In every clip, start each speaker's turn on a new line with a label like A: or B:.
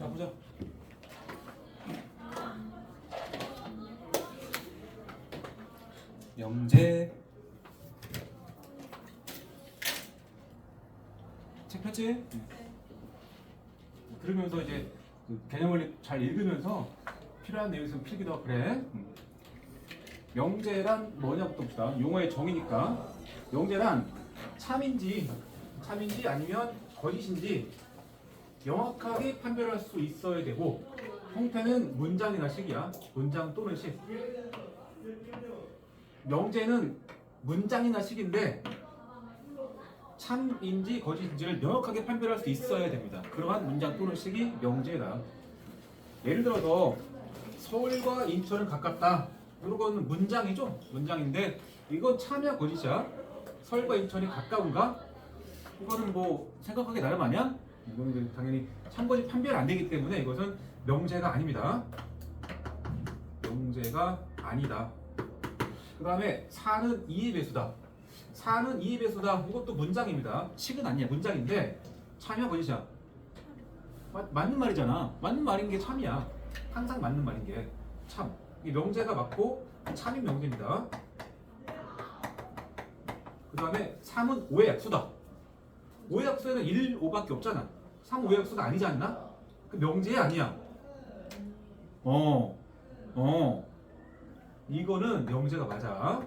A: 자 보자. 명제 책 폈지? 들으면서 이제 그 개념을 잘 읽으면서 필요한 내용 있으면 필기도 하고 그래. 명제란 뭐냐부터 봅시다. 용어의 정의니까 명제란 참인지 아니면 거짓인지 명확하게 판별할 수 있어야 되고 형태는 문장이나 식이야. 문장 또는 식. 명제는 문장이나 식인데 참인지 거짓인지를 명확하게 판별할 수 있어야 됩니다. 그러한 문장 또는 식이 명제다. 예를 들어서 서울과 인천은 가깝다. 이런 거는 문장이죠. 문장인데 이건 참이야 거짓이야? 서울과 인천이 가까운가? 이거는 뭐 생각하기 나름 아니야? 이거는 당연히 참거짓 판별 안 되기 때문에 이것은 명제가 아닙니다. 명제가 아니다. 그 다음에 4는 2의 배수다. 4는 2의 배수다. 이것도 문장입니다. 식은 아니야. 문장인데 참이야 거짓이야? 맞는 말이잖아. 맞는 말인 게 참이야. 항상 맞는 말인 게 참. 이 명제가 맞고 참인 명제입니다. 그 다음에 3은 5의 약수다. 5의 약수에는 1, 5밖에 없잖아. 3, 5의 약수가 아니지 않나? 그 명제 아니야. 이거는 명제가 맞아.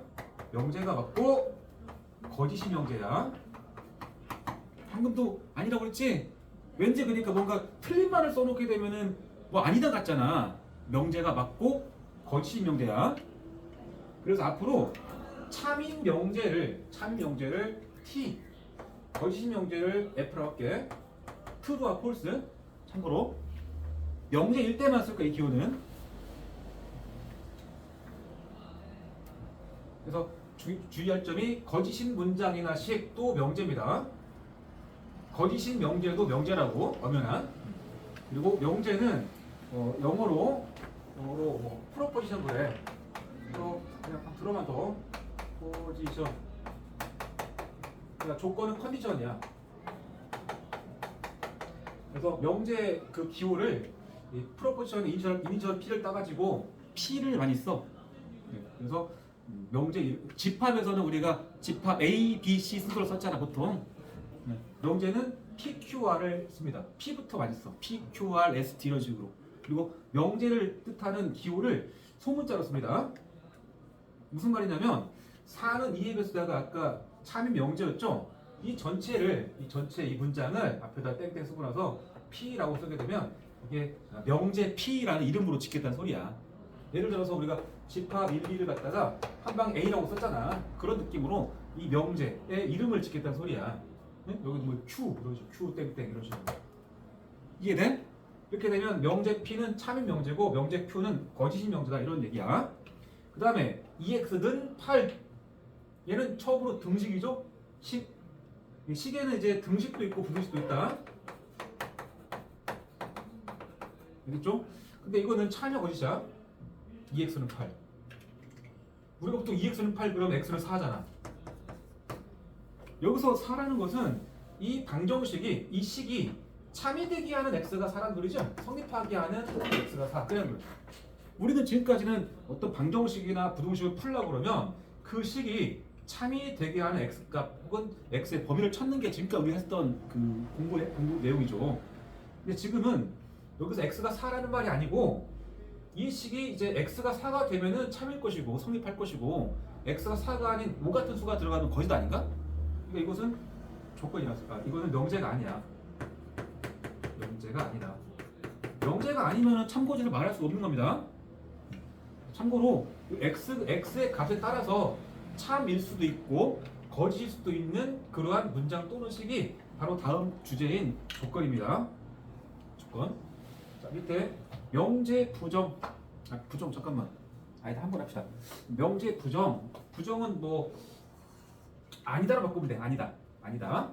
A: 명제가 맞고 거짓이 명제야. 방금도 아니라고 그랬지? 왠지 그러니까 뭔가 틀린 말을 써놓게 되면은 뭐 아니다 같잖아. 명제가 맞고 거짓이 명제야. 그래서 앞으로 참인 명제를 T, 거짓 명제를 F라고 할게. true와 false. 참고로 명제일 때만 쓸 거야 이 기호는. 그래서 주의할 점이 거짓인 문장이나 식도 명제입니다. 거짓인 명제도 명제라고 엄연한. 그리고 명제는 영어로 뭐 프로포지션도 해. 그래서 그냥 들어만 더 포지션. 그러니까 조건은 컨디션이야. 그래서 명제 그 기호를 이 프로포지션 이니셜 P를 따가지고 P를 많이 써. 그래서 명제 집합에서는 우리가 집합 A, B, C 순서로 썼잖아 보통. 명제는 PQR을 씁니다. P부터 많이 써. PQR, ST 이런 식으로. 그리고 명제를 뜻하는 기호를 소문자로 씁니다. 무슨 말이냐면 4는 2의 배수다가 아까 참인 명제였죠. 이 문장을 앞에다 땡땡 쓰고 나서 P라고 쓰게 되면 이게 명제 P라는 이름으로 짓겠다는 소리야. 예를 들어서 우리가 집합 1, 2를 갖다가 한방 A라고 썼잖아. 그런 느낌으로 이 명제의 이름을 짓겠다는 소리야. 네? 여기 뭐 Q 이런 식으로 Q 땡땡 이런 식으로. 이해돼? 이렇게 되면 명제 P는 참인 명제고 명제 Q는 거짓인 명제다 이런 얘기야. 그 다음에 EX는 8. 얘는 처음으로 등식이죠. 식에는 이제 등식도 있고 부등식도 있다. 알겠죠? 근데 이거는 참이야 거짓이야. EX는 8. 우리가 보통 EX는 8 그러면 X는 4잖아. 여기서 4라는 것은 이 방정식이 이 식이 참이 되게 하는 X가 4라는 소리죠. 성립하게 하는 X가 4. 그냥 거죠. 우리는 지금까지는 어떤 방정식이나 부등식을 풀려고 그러면 그 식이 참이 되게 하는 X값 혹은 X의 범위를 찾는 게 지금까지 우리가 했던 그 공부 내용이죠. 근데 지금은 여기서 X가 4라는 말이 아니고 이 식이 이제 X가 4가 되면은 참일 것이고 성립할 것이고 X가 4가 아닌 5 같은 수가 들어가면 거짓 아닌가? 그러니까 이것은 조건이라서 이거는 명제가 아니야. 명제가 아니다. 명제가 아니면 참거짓을 말할 수 없는 겁니다. 참고로 X의 값에 따라서 참일 수도 있고 거짓일 수도 있는 그러한 문장 또는 식이 바로 다음 주제인 조건입니다. 조건. 자 밑에 명제 부정. 부정 잠깐만. 아니다 한번 합시다. 명제 부정은 뭐 아니다로 바꾸면 돼. 아니다.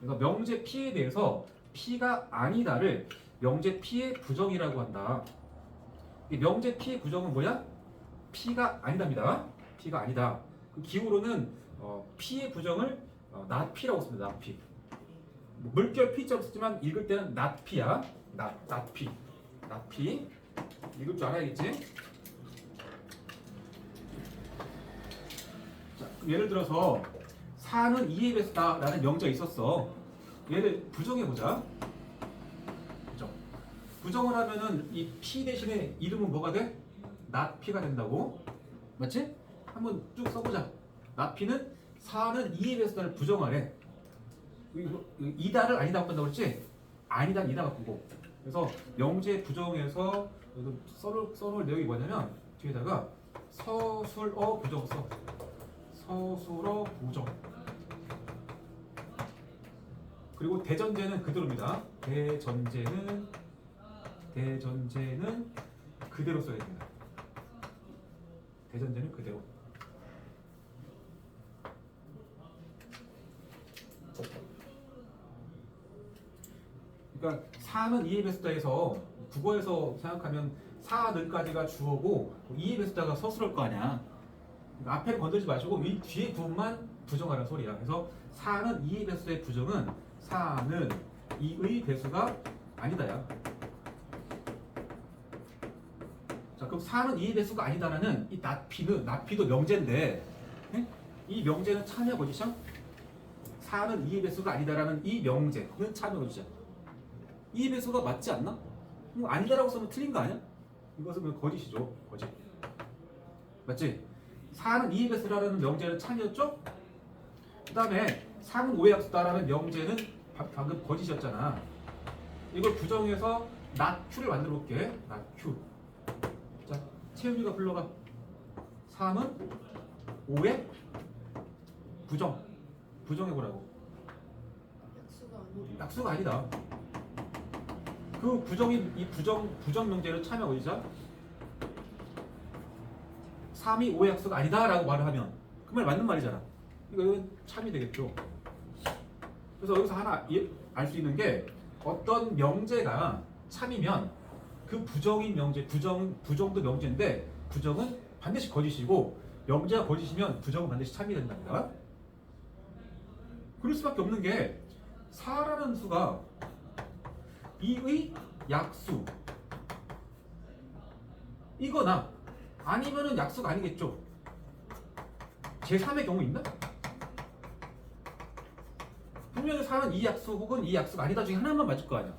A: 그래서 명제 P에 대해서 P가 아니다를 명제 P의 부정이라고 한다. 이 명제 P의 부정은 뭐야? P가 아니답니다. P가 아니다. 그 기호로는 P의 부정을 not P라고 씁니다. not P. 물결 P자로 쓰지만 읽을 때는 not P야. 낫피 읽을 줄 알아야겠지? 자, 예를 들어서 4는 2에 비해서다 라는 명제가 있었어. 얘를 부정해보자. 그죠? 부정을 하면은 이 P 대신에 이름은 뭐가 돼? 낫피가 된다고. 맞지? 한번 쭉 써보자. 낫피는 4는 2에 비해서다를 부정하래. 이다를 아니다 바꾼다고 그랬지? 아니다 이다 바꾸고. 그래서 명제 부정에서 써놓을 내용이 뭐냐면 뒤에다가 서술어 부정 써. 서술어 부정. 그리고 대전제는 그대로입니다. 대전제는 그대로 써야 됩니다. 대전제는 그대로. 그러니까 4는 2에 비슷다해서 국어에서 생각하면 4는까지가 주어고 2에 비슷다가 서술할 거 아니야. 그러니까 앞에는 건들지 마시고 이 뒤에 부분만 부정하라는 소리야. 그래서 4는 2의 배수의 부정은 4는 2의 배수가 아니다야. 자, 그럼 4는 2의 배수가 아니다라는 이 낫피도 명제인데, 이 명제는 참여 거짓이야? 4는 2의 배수가 아니다라는 이 명제는 참여 거짓이야. 2의 배수가 맞지 않나? 아니다라고 쓰면 틀린 거 아니야? 이것은 거짓이죠. 거짓. 맞지? 4는 2의 배수라는 명제는 참여였죠? 그 다음에 4는 5의 약수다라는 명제는 방금 거짓이었잖아. 이걸 부정해서 낫큐를 만들어 볼게. 낫큐. 자, 채윤이가 불러봐. 3은 5의 부정해보라고. 약수가 아니다. 그 부정 명제를 참여 어디자? 3이 5의 약수가 아니다 라고 말을 하면 그 말 맞는 말이잖아. 이건 참이 되겠죠. 그래서 여기서 하나 알 수 있는 게 어떤 명제가 참이면 그 부정인 명제, 부정도 명제인데 부정은 반드시 거짓이고 명제가 거짓이면 부정은 반드시 참이 된답니다. 그럴 수밖에 없는 게 4라는 수가 2의 약수 이거나 아니면은 약수가 아니겠죠. 제3의 경우 있나? 분명히 4는 이 약수 혹은 이 약수가 아니다 중에 하나만 맞을 거 아니야.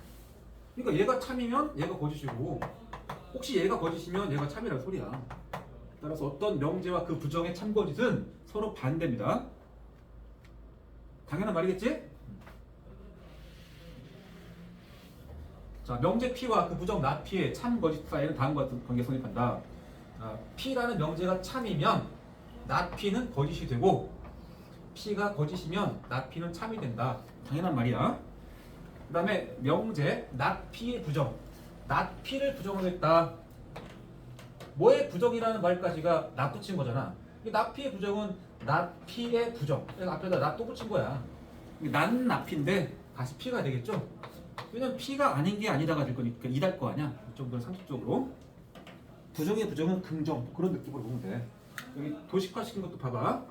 A: 그러니까 얘가 참이면 얘가 거짓이고 혹시 얘가 거짓이면 얘가 참이라는 소리야. 따라서 어떤 명제와 그 부정의 참거짓은 서로 반대입니다. 당연한 말이겠지? 자, 명제 P와 그 부정 나 P의 참거짓 사이에는 다음과 같은 관계 성립한다. P라는 명제가 참이면 나 P는 거짓이 되고 P가 거짓이면 나 P는 참이 된다. 당연한 말이야. 그 다음에 명제 나 P의 부정. 나 P를 부정하겠다. 뭐의 부정이라는 말까지가 나 붙인 거잖아. 나 P의 부정은 나 P의 부정. 그래서 앞에다 나 또 붙인 거야. 난 나 P인데 다시 P가 되겠죠? 왜냐면 P가 아닌 게 아니다가 될 거니까 이달 거 아니야. 이 정도는 상식적으로. 부정의 부정은 긍정. 그런 느낌으로 보면 돼. 여기 도식화시킨 것도 봐봐.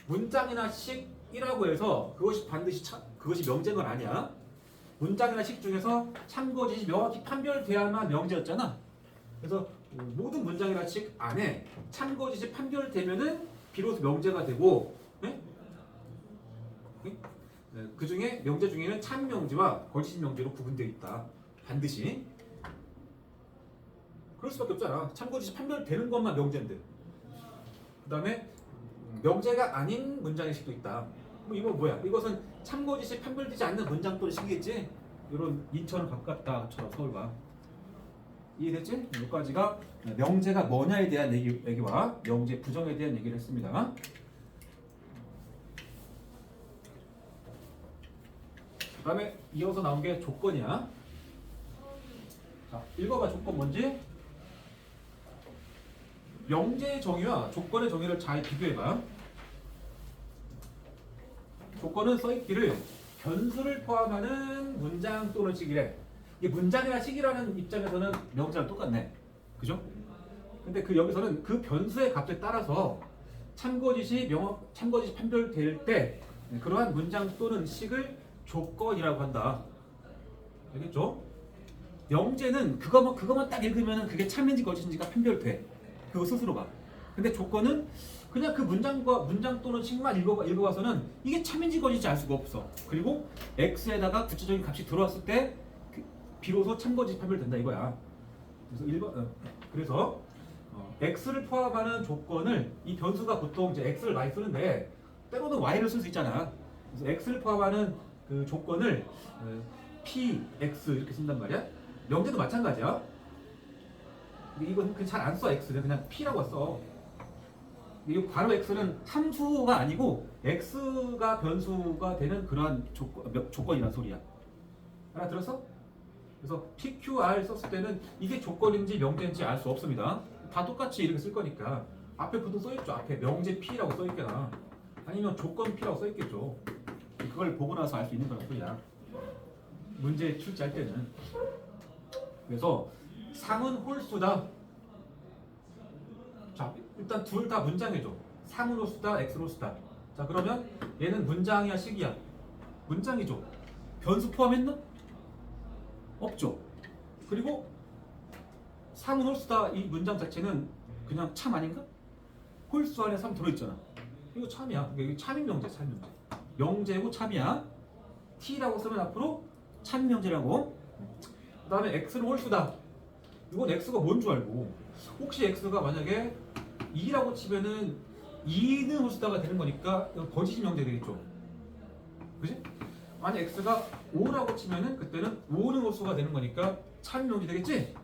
A: 문장이나 식이라고 해서 그것이 반드시 그것이 명제인 건 아니야. 문장이나 식 중에서 참거짓이 명확히 판별돼야만 명제였잖아. 그래서 모든 문장이나 식 안에 참거짓이 판별되면은 비로소 명제가 되고, 네? 그 중에 명제 중에는 참 명제와 거짓 명제로 구분되어 있다. 반드시. 그럴 수밖에 없잖아. 참거짓이 판별되는 것만 명제인데. 그 다음에 명제가 아닌 문장의 식도 있다. 이거 뭐야? 이것은 참거짓이 판별되지 않는 문장 또는 식이겠지? 이런 인천은 가깝다처럼 서울과. 이해됐지? 여기까지가 명제가 뭐냐에 대한 얘기와 명제 부정에 대한 얘기를 했습니다. 그 다음에 이어서 나온 게 조건이야. 자, 읽어봐. 조건 뭔지. 명제의 정의와 조건의 정의를 잘 비교해봐. 조건은 써있기를 변수를 포함하는 문장 또는 식이래. 이게 문장이나 식이라는 입장에서는 명제랑 똑같네. 그죠? 근데 여기서는 그 변수의 값에 따라서 참거짓이 판별될 때 그러한 문장 또는 식을 조건이라고 한다. 알겠죠? 명제는 그거만 딱 읽으면 그게 참인지 거짓인지가 판별돼. 그거 스스로가. 근데 조건은 그냥 그 문장과 문장 또는 식만 읽어봐서는 이게 참인지 거짓인지 알 수가 없어. 그리고 x에다가 구체적인 값이 들어왔을 때 비로소 참거짓 판별된다 이거야. 그래서 x를 포함하는 조건을 이 변수가 보통 이제 x를 많이 쓰는데 때로는 y를 쓸 수 있잖아. 그래서 x를 포함하는 그 조건을 p, x 이렇게 쓴단 말이야. 명제도 마찬가지야. 근데 이건 그냥 잘 안 써 x는 그냥 p라고 써. 이 바로 x는 함수가 아니고 x가 변수가 되는 그러한 조건이란 소리야. 알아들었어? 그래서 PQR 썼을 때는 이게 조건인지 명제인지 알 수 없습니다. 다 똑같이 이렇게 쓸 거니까 앞에 보통 써있죠. 앞에 명제 P라고 써있거나 아니면 조건 P라고 써있겠죠. 그걸 보고 나서 알 수 있는 거란 소리야. 문제 출제할 때는. 그래서 상은 홀수다. 자, 일단 둘 다 문장이죠. 상은 홀수다, x는 홀수다. 자, 그러면 얘는 문장이야, 식이야? 문장이죠. 변수 포함했나? 없죠. 그리고 상은 홀수다 이 문장 자체는 그냥 참 아닌가? 홀수 안에 3 들어있잖아. 이거 참이야. 이게 참인 명제, 참 명제. 명제고 참이야. t라고 쓰면 앞으로 참 명제라고. 그 다음에 x는 홀수다. 이건 x가 뭔 줄 알고. 혹시 x가 만약에 2라고 치면은 2는 홀수다가 되는 거니까 이건 거짓 명제 되겠죠. 그지? 만약 x가 5라고 치면은 그때는 5는 홀수가 되는 거니까 참 명제 되겠지?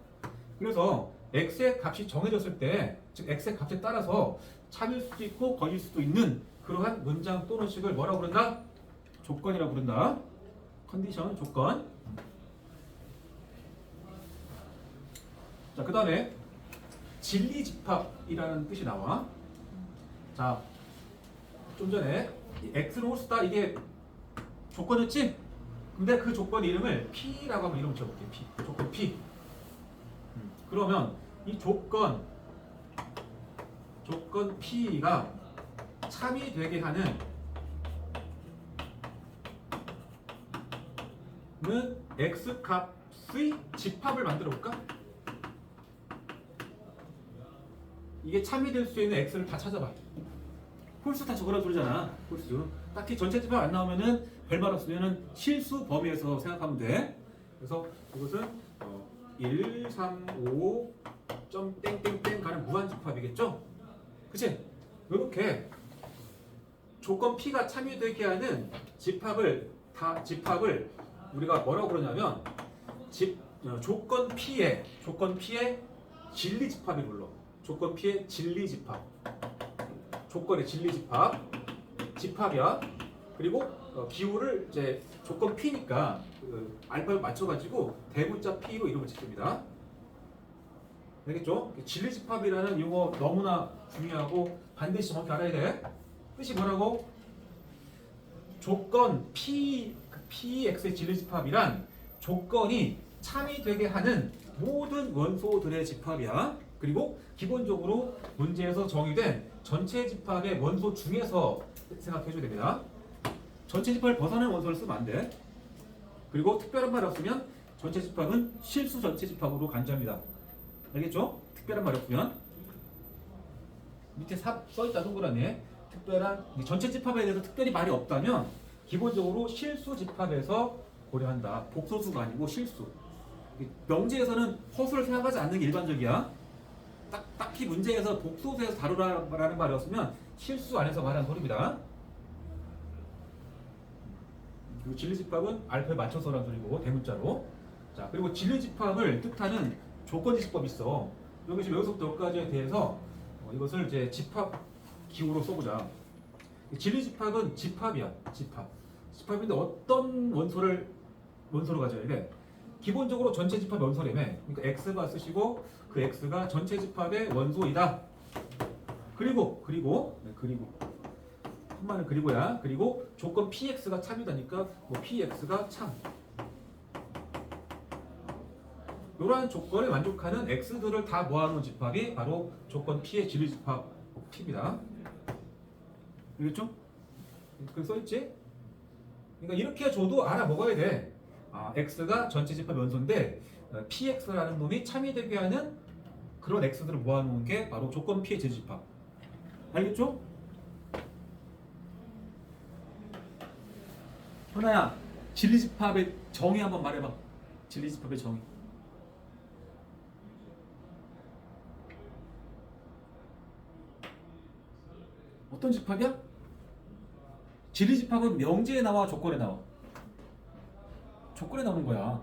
A: 그래서 x의 값이 정해졌을 때, 즉 x의 값에 따라서 참일 수도 있고 거짓일 수도 있는 그러한 문장 또는 식을 뭐라고 부른다? 조건이라고 부른다. 컨디션, 조건. 자, 그 다음에 진리집합이라는 뜻이 나와. 자, 좀 전에 x는 홀수다 이게 조건이었지? 근데 그 조건 이름을 P라고 한번 이름 지어볼게. P. 조건 P. 그러면 이 조건 P가 참이 되게 하는 x 값의 집합을 만들어 볼까? 이게 참이 될 수 있는 x를 다 찾아봐. 홀수 다 적으라는 소리잖아. 홀수. 딱히 전체 집합 안 나오면은 별말 없으면은 실수 범위에서 생각하면 돼. 그래서 이것은 1, 3, 5, 점 땡땡땡 가는 무한집합이겠죠? 그치? 이렇게 조건 P가 참여되게 하는 집합을 우리가 뭐라고 그러냐면 조건 P의 진리집합이 불러. 조건 P의 진리집합. 조건의 진리집합. 집합이야. 그리고 기호를 이제 조건 P니까 알파벳 맞춰가지고 대문자 P로 이름을 짓습니다. 알겠죠? 진리집합이라는 용어 너무나 중요하고 반드시 정확히 알아야 돼. 뜻이 뭐라고? 조건 PX의 진리집합이란 조건이 참이 되게 하는 모든 원소들의 집합이야. 그리고 기본적으로 문제에서 정의된 전체 집합의 원소 중에서 생각해줘야 됩니다. 전체 집합을 벗어나는 원소를 쓰면 안 돼. 그리고 특별한 말이 없으면 전체 집합은 실수 전체 집합으로 간주합니다. 알겠죠? 특별한 말이 없으면 밑에 써있다 동그라미에 특별한 전체 집합에 대해서 특별히 말이 없다면 기본적으로 실수 집합에서 고려한다. 복소수가 아니고 실수. 명제에서는 허수를 생각하지 않는 게 일반적이야. 딱히 문제에서 복소수에서 다루라는 말이 없으면 실수 안에서 말하는 소리입니다. 그리고 진리집합은 알파에 맞춰서라는 소리고 대문자로. 자, 그리고 진리집합을 뜻하는 조건지식법이 있어. 여기 지금 여기서부터 여기까지에 대해서 이것을 이제 집합 기호로 써보자. 진리집합은 집합이야. 집합인데 어떤 원소를 가져야 돼? 기본적으로 전체 집합 원소라며. 그러니까 x가 쓰시고 그 x가 전체 집합의 원소이다. 그리고 한마는 그리고야. 그리고 조건 px가 참이다니까 뭐 px가 참. 이러한 조건에 만족하는 x들을 다 모아놓은 집합이 바로 조건 p의 진리집합 p입니다. 알겠죠? 그 써있지? 그러니까 이렇게 줘도 알아 먹어야 돼. x가 전체 집합 원소인데 px라는 놈이 참이되게 하는 그런 x들을 모아놓은 게 바로 조건 p의 진리집합. 알겠죠? 현아야, 진리집합의 정의 한번 말해봐. 진리집합의 정의. 어떤 집합이야? 진리집합은 명제에 나와, 조건에 나와? 조건에 나오는 거야.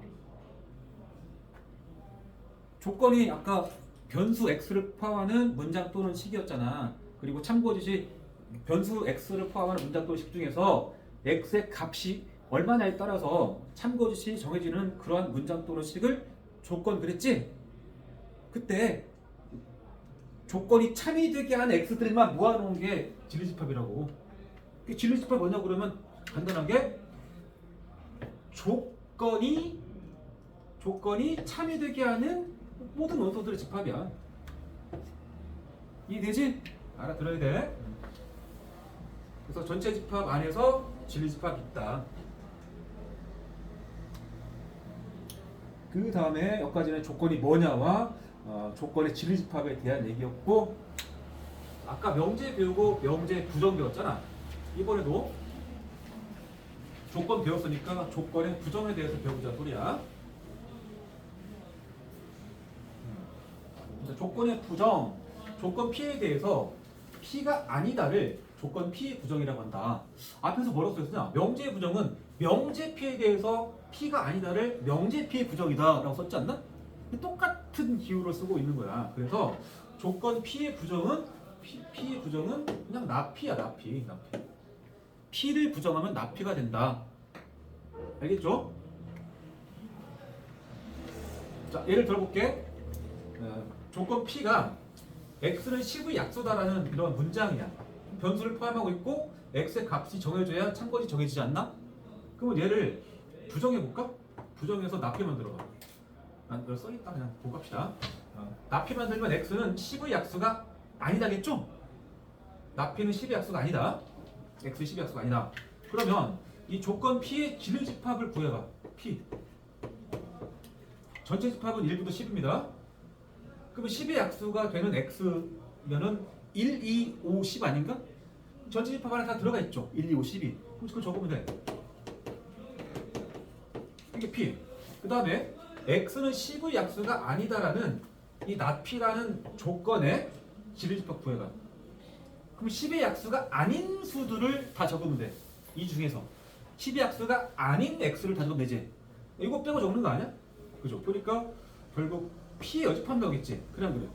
A: 조건이 아까 변수 x를 포함하는 문장 또는 식이었잖아. 그리고 참고 지시 변수 x를 포함하는 문장 또는 식 중에서 x의 값이 얼마냐에 따라서 참고 지시 정해지는 그러한 문장 또는 식을 조건 그랬지? 그때 조건이 참이되게 하는 x들만 모아놓은 게 진리집합이라고. 진리집합이 뭐냐고 그러면 간단하게 조건이 참이되게 하는 모든 원소들의 집합이야. 이해되지? 알아들어야 돼. 그래서 전체 집합 안에서 진리집합이 있다. 그 다음에 여기까지는 조건이 뭐냐와 조건의 진리집합에 대한 얘기였고, 아까 명제 배우고 명제 부정 배웠잖아. 이번에도 조건 배웠으니까 조건의 부정에 대해서 배우자 소리야. 조건의 부정, 조건 P에 대해서 P가 아니다를 조건 P의 부정이라고 한다. 앞에서 뭐라고 썼냐? 명제의 부정은 명제 P에 대해서 P가 아니다를 명제 P의 부정이다 라고 썼지 않나? 똑같은 기호를 쓰고 있는 거야. 그래서 조건 P의 부정은 P의 부정은 그냥 나피야. 나피. P를 부정하면 나피가 된다. 알겠죠? 자, 예를 들어볼게. 조건 P가 x는 10의 약수다라는 이런 문장이야. 변수를 포함하고 있고 x의 값이 정해져야 참고지 정해지지 않나? 그러면 얘를 부정해볼까? 부정해서 나피 만들어봐. 여기 써있다. 그냥 보고 갑시다. 나피 만들면 x는 10의 약수가 아니다겠죠? 나피는 10의 약수가 아니다. x 10의 약수가 아니다. 그러면 이 조건 P의 진리집합을 구해봐. P 전체 집합은 1부터 10입니다. 그러면 10의 약수가 되는 x면은 1, 2, 5, 10 아닌가? 전체 집합 안에 다 들어가 있죠. 1, 2, 5, 10이. 그럼 그걸 적으면 돼. 이게 P. 그 다음에 x는 10의 약수가 아니다라는 이 나P라는 조건의 진리집합 구해가. 그럼 10의 약수가 아닌 수들을 다 적으면 돼. 이 중에서 10의 약수가 아닌 x를 다 적으면 되지. 이거 빼고 적는 거 아니야? 그죠? 그러니까 결국 P에 여집한다고겠지. 그래 안 그래?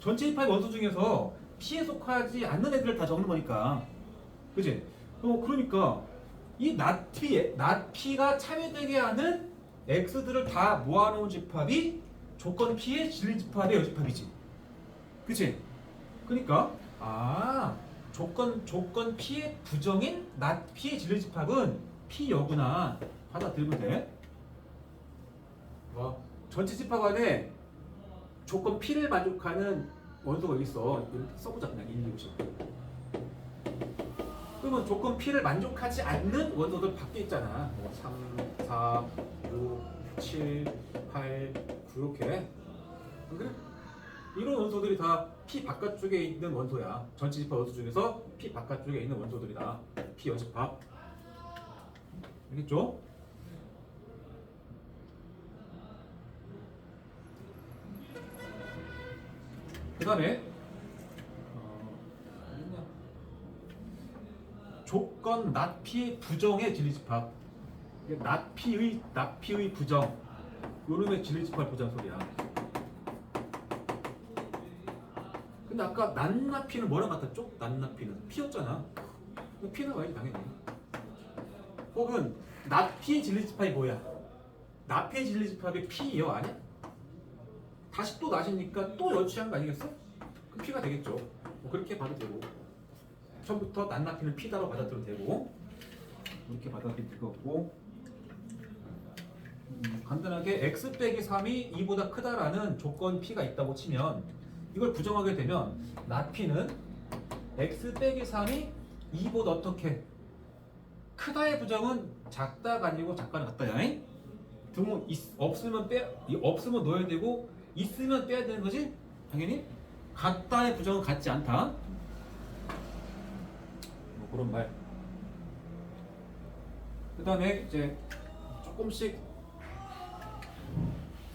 A: 전체 집합 원소 중에서 P에 속하지 않는 애들을 다 적는 거니까. 그지? 그러니까 이 낫P가 참여되게 하는 x들을 다 모아놓은 집합이 조건 P의 진리집합의 여집합이지. 그치? 그러니까 조건 P의 부정인 낫P의 진리집합은 P 여구나 받아들이면 돼. 전체 집합 안에 조건 P를 만족하는 원소가 여기 있어. 써보자. 그냥 1, 2, 5, 10. 그러면 조건 P를 만족하지 않는 원소들 밖에 있잖아. 3, 4, 6, 7, 8, 9 이렇게. 안 그래? 이런 원소들이 다 P 바깥쪽에 있는 원소야. 전체 집합 원소 중에서 P 바깥쪽에 있는 원소들이다. P 여집합. 알겠죠? 그 다음에 조건 낫P의 부정의 진리집합. 낫P의 부정. 요놈의 진리집합을 보자는 소리야. 근데 아까 낫P는 뭐랑 같았죠? 낫P는 P였잖아. P는 와야지 당연히. 혹은 낫P의 진리집합이 뭐야? 낫P의 진리집합이 P여 아니야? 다시 또 낫이니까 또 여취한 거 아니겠어? 그럼 P가 되겠죠. 그렇게 봐도 되고. 처음부터 낫P는 P다로 받아들여도 되고. 이렇게 받아들일 필요 없고. 간단하게 x 빼기 3이 2보다 크다라는 조건 P가 있다고 치면 이걸 부정하게 되면 낫P는 x 빼기 3이 2보다 어떻게? 크다의 부정은 작다가 아니고 작가는 같다야. 없으면 넣어야 되고 있으면 빼야 되는 거지? 당연히 같다의 부정은 같지 않다. 뭐 그런 말. 그 다음에 이제 조금씩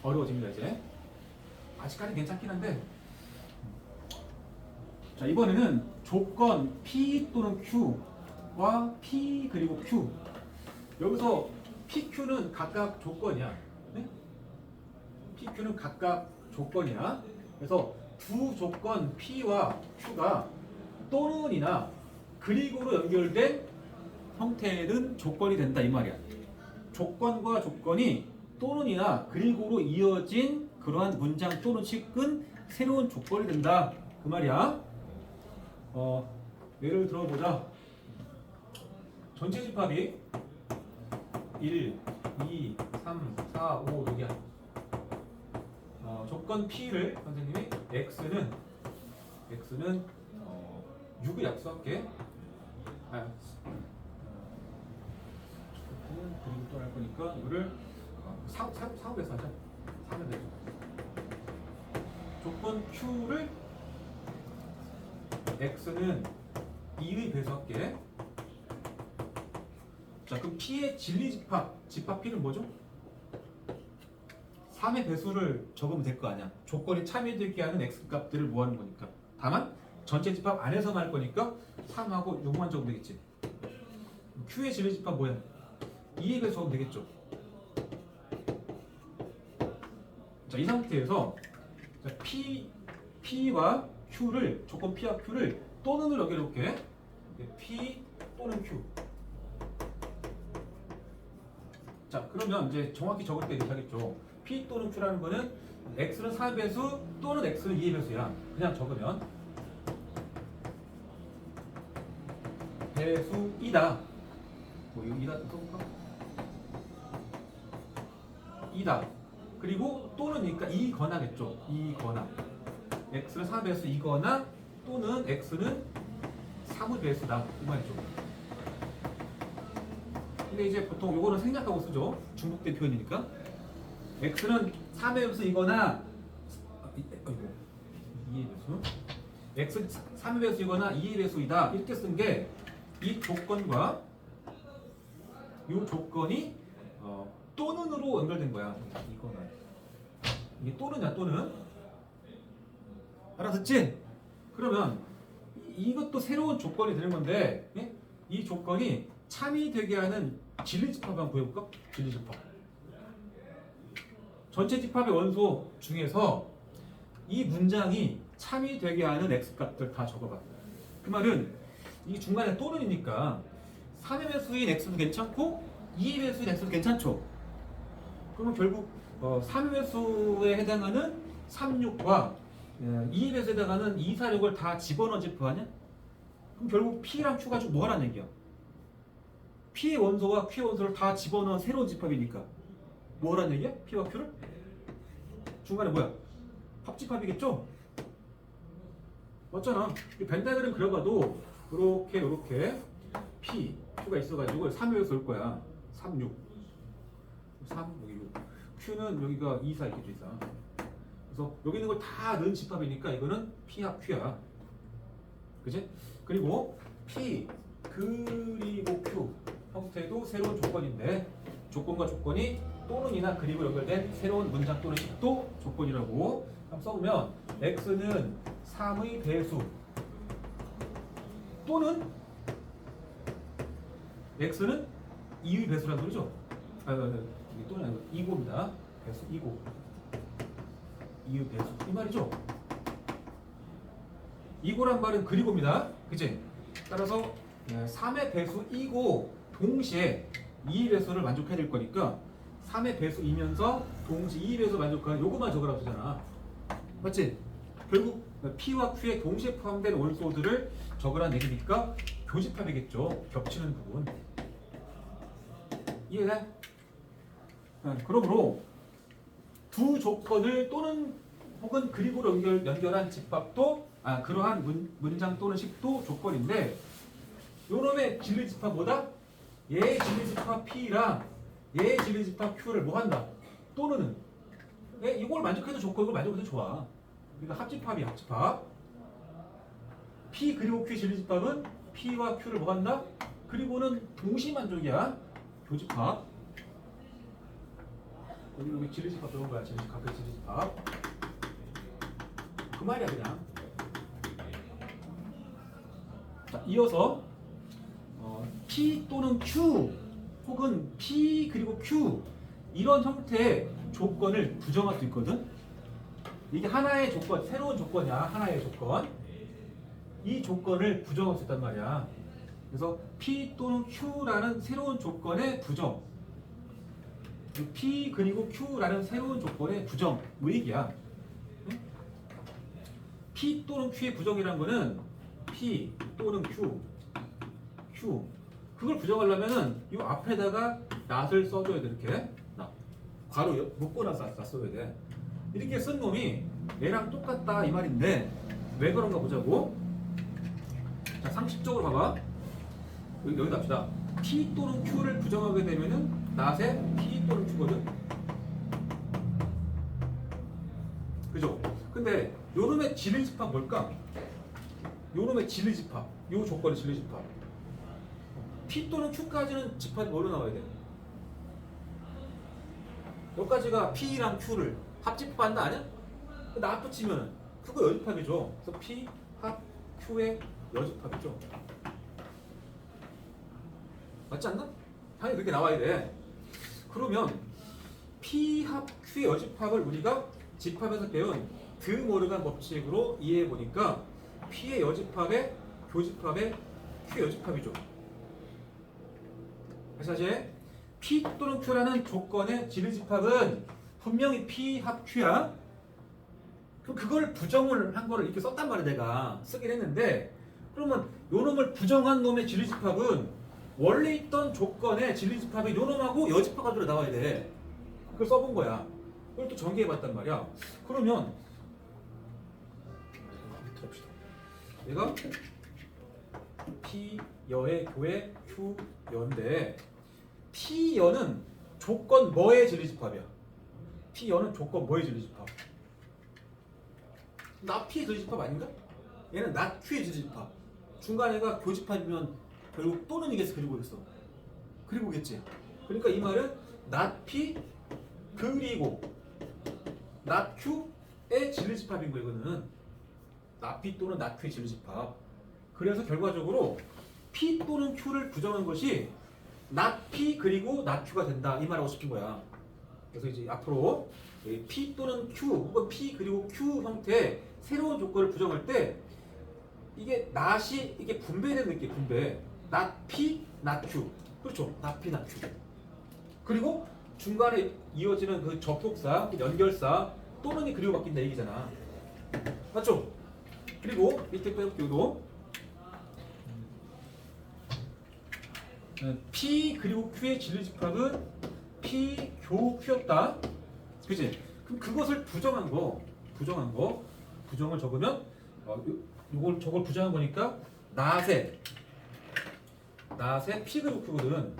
A: 어려워집니다. 이제 아직까지 괜찮긴 한데, 자 이번에는 조건 P 또는 Q와 P 그리고 Q. 여기서 PQ는 각각 조건이야. 네? PQ는 각각 조건이야. 그래서 두 조건 P와 Q가 또는이나 그리고로 연결된 형태는 조건이 된다 이 말이야. 조건과 조건이 또는이나 그리고로 이어진 그러한 문장 또는 식은 새로운 조건이 된다 그 말이야. 예를 들어보자. 전체 집합이 1, 2, 3, 4, 5, 6이야. 조건 P를 선생님이 X는 6을 약수할게. 그리고 또 할 거니까 이거를 4배수 하자. 4배수. 조건 Q를 X는 2의 배수할게. 자, 그럼 P의 집합 P는 뭐죠? 3의 배수를 적으면 될 거 아니야. 조건이 참여되게 하는 X 값들을 모아는 거니까. 다만 전체 집합 안에서만 할 거니까 3하고 6만 적으면 되겠지. Q의 진리 집합 뭐야? 2의 배수 적으면 되겠죠. 자, 이 상태에서 P와 Q를 조건 P와 Q를 또는으로 연결해볼게. P 또는 Q. 자, 그러면 이제 정확히 적을 때 이렇게 하겠죠. P 또는 Q라는 거는 X는 4배수 또는 X는 2의 배수야. 그냥 적으면 배수이다. 뭐 이거 이다 써볼까? 이다. 그리고 또는이니까 이거나겠죠. 이거나. X는 4배수이거나 또는 X는 3의 배수다. 이 말이죠. 근데 이제 보통 요거는 생략하고 쓰죠. 중복된 표현이니까. X는 3의 배수이거나 2의 배수. X는 3의 배수이거나 2의 배수이다. 이렇게 쓴 게 이 조건과 이 조건이 또는으로 연결된 거야. 이거는 이게 또는이야. 또는 알아듣지? 그러면 이것도 새로운 조건이 되는 건데, 예? 이 조건이 참이되게 하는 진리집합 한번 보여볼까? 진리집합. 전체 집합의 원소 중에서 이 문장이 참이되게 하는 X값들 다 적어봐. 그 말은 이 중간에 또는이니까 3의 배수인 X도 괜찮고 2의 배수인 X도 괜찮죠. 그러면 결국 3의 배수에 해당하는 36과 2의 배수에 해당하는 2, 4, 6을 다 집어넣은 집합 아니야? 그럼 결국 P랑 Q가 좀 뭐하라는 얘기야? P의 원소와 Q의 원소를 다 집어넣은 새로운 집합이니까 뭐라는 얘기야? P와 Q를? 중간에 뭐야? 합집합이겠죠? 맞잖아. 벤다그램 그려봐도 이렇게 P, Q가 있어가지고 3의 배수 올 거야. 3, 6 3, 여기 6 Q는 여기가 2, 4 이렇게 돼 있어. 그래서 여기 있는 걸 다 넣은 집합이니까 이거는 P와 Q야. 그치? 그리고 P 그리고 Q 형태도 새로운 조건인데 조건과 조건이 또는이나 그리고 연결된 새로운 문장 또는 식도 조건이라고 한번 써보면 X는 3의 배수 또는 X는 2의 배수라는 소리죠. 이게 또는 아니고 2고입니다. 배수 2고 2의 배수 이 말이죠. 2고란 말은 그리고입니다. 그치? 따라서 3의 배수 2고 동시에 2의 배수를 만족해야 될 거니까 3의 배수이면서 동시에 2의 배수 만족하는 요거만 적으라고 쓰잖아. 맞지? 결국 P와 Q에 동시에 포함된 원소들을 적으라는 얘기니까 교집합이겠죠. 겹치는 부분. 이해돼? 그러므로 두 조건을 또는 혹은 그리고로 연결한 집합도 그러한 문장 또는 식도 조건인데 요놈의 진리집합보다 얘의 진리집합 P랑 얘의 진리집합 Q를 뭐 한다? 또는 이걸 만족해도 좋고 이걸 만족해도 좋아. 그러니까 합집합이 합집합. P 그리고 Q 진리집합은 P와 Q를 뭐 한다? 그리고는 동시만족이야. 교집합. 여기 진리집합 들어온 거야. 진리집합, 진리집합. 그 말이야 그냥. 자, 이어서 P 또는 Q 혹은 P 그리고 Q 이런 형태의 조건을 부정할 수 있거든. 이게 하나의 조건, 새로운 조건이야. 하나의 조건. 이 조건을 부정할 수 있단 말이야. 그래서 P 또는 Q라는 새로운 조건의 부정. P 그리고 Q라는 새로운 조건의 부정. 뭐 얘기야? 응? P 또는 Q의 부정이라는 거는 P 또는 Q. 그걸 부정하려면은 이 앞에다가 not을 써줘야 돼. 이렇게 괄호 묶어놔서 써야 돼. 이렇게 쓴 놈이 얘랑 똑같다 이 말인데 왜 그런가 보자고. 자, 상식적으로 봐봐. 여기다 합시다. P 또는 Q를 부정하게 되면은 not에 P 또는 Q거든. 그죠? 근데 요놈의 진리집합 뭘까? 요놈의 진리집합, 요 조건의 진리집합. P 또는 Q까지는 집합이 뭐로 나와야 돼? 여기까지가 P랑 Q를 합집합한다 아니야? 나 붙이면 그거 여집합이죠. 그래서 P 합 Q의 여집합이죠. 맞지 않나? 당연히 그렇게 나와야 돼. 그러면 P 합 Q의 여집합을 우리가 집합에서 배운 드모르간 법칙으로 이해해 보니까 P의 여집합의 교집합의 Q의 여집합이죠. 다시 P 또는 Q라는 조건의 진리집합은 분명히 P 합 Q야. 그럼 그걸 부정을 한 거를 이렇게 썼단 말이야. 내가 쓰긴 했는데 그러면 요 놈을 부정한 놈의 진리집합은 원래 있던 조건의 진리집합이 요 놈하고 여집합으로 나와야 돼. 그걸 써본 거야. 그걸 또 전개해봤단 말이야. 그러면 얘가 P 여의 교의 Q 여인데 P 여는 조건 뭐의 진리집합이야? P 여는 조건 뭐의 진리집합? 나 P의 진리집합 아닌가? 얘는 나 Q의 진리집합. 중간에가 교집합이면 결국 또는이겠어. 그리고겠지. 그러니까 이 말은 나 P 그리고 나 Q의 진리집합인 거야. 이거는 나 P 또는 나 Q의 진리집합. 그래서 결과적으로 P 또는 Q를 부정한 것이 not P 그리고 not Q가 된다 이 말하고 싶은 거야. 그래서 이제 앞으로 P 또는 Q 혹은 P 그리고 Q 형태의 새로운 조건을 부정할 때 이게 not이 이게 분배되는 느낌. 분배. not P, not Q. 그렇죠. not P, not Q. 그리고 중간에 이어지는 그 접속사, 연결사 또는이 그리고 바뀐다 얘기잖아. 맞죠? 그리고 밑에 빼볼게요. P 그리고 Q의 진리집합은 P 교 Q였다. 그치? 그럼 그것을 부정한 거 부정을 적으면 저걸 부정한 거니까 not의 P 그리고 Q거든.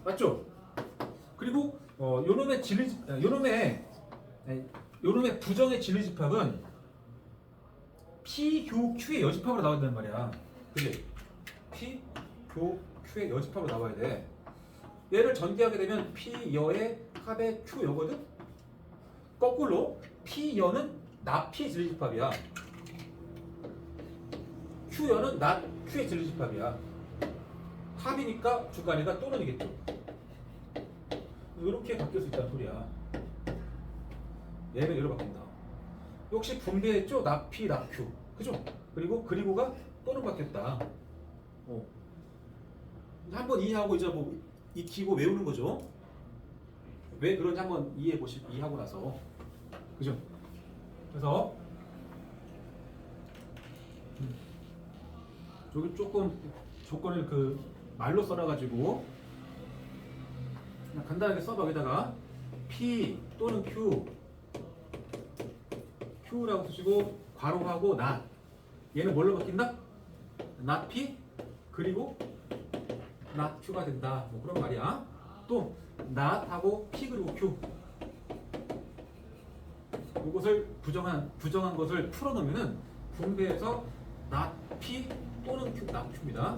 A: 맞죠? 그리고 요놈의 요놈의 부정의 진리집합은 P 교 Q의 여집합으로 나와야 된단 말이야. 그치? P 교 Q의 여집합으로 나와야 돼. 얘를 전개하게 되면 P 여의 합의 Q 여거든. 거꾸로 P 여는 not P 진리집합이야. Q 여는 not Q의 진리집합이야. 합이니까 중간에가 또는이겠죠. 이렇게 바뀔 수 있다는 소리야. 얘는 이렇게 바뀐다. 역시 분배했죠. not P, not Q. 그죠? 그리고가 또는 바뀌었다. 한번 이해하고 이제 뭐 익히고 외우는 거죠. 왜 그런지 한번 이해하고 나서. 그죠? 그래서 여기 조금 조건을 그 말로 써놔가지고 그냥 간단하게 써봐. 여기다가 P 또는 Q라고 쓰시고 괄호하고 not. 얘는 뭘로 바뀐다? not P 그리고 not Q가 된다. 뭐 그런 말이야. 또 not하고 p 그리고 q 이것을 부정한 것을 풀어놓으면은 분배해서 not p 또는 q, not q입니다.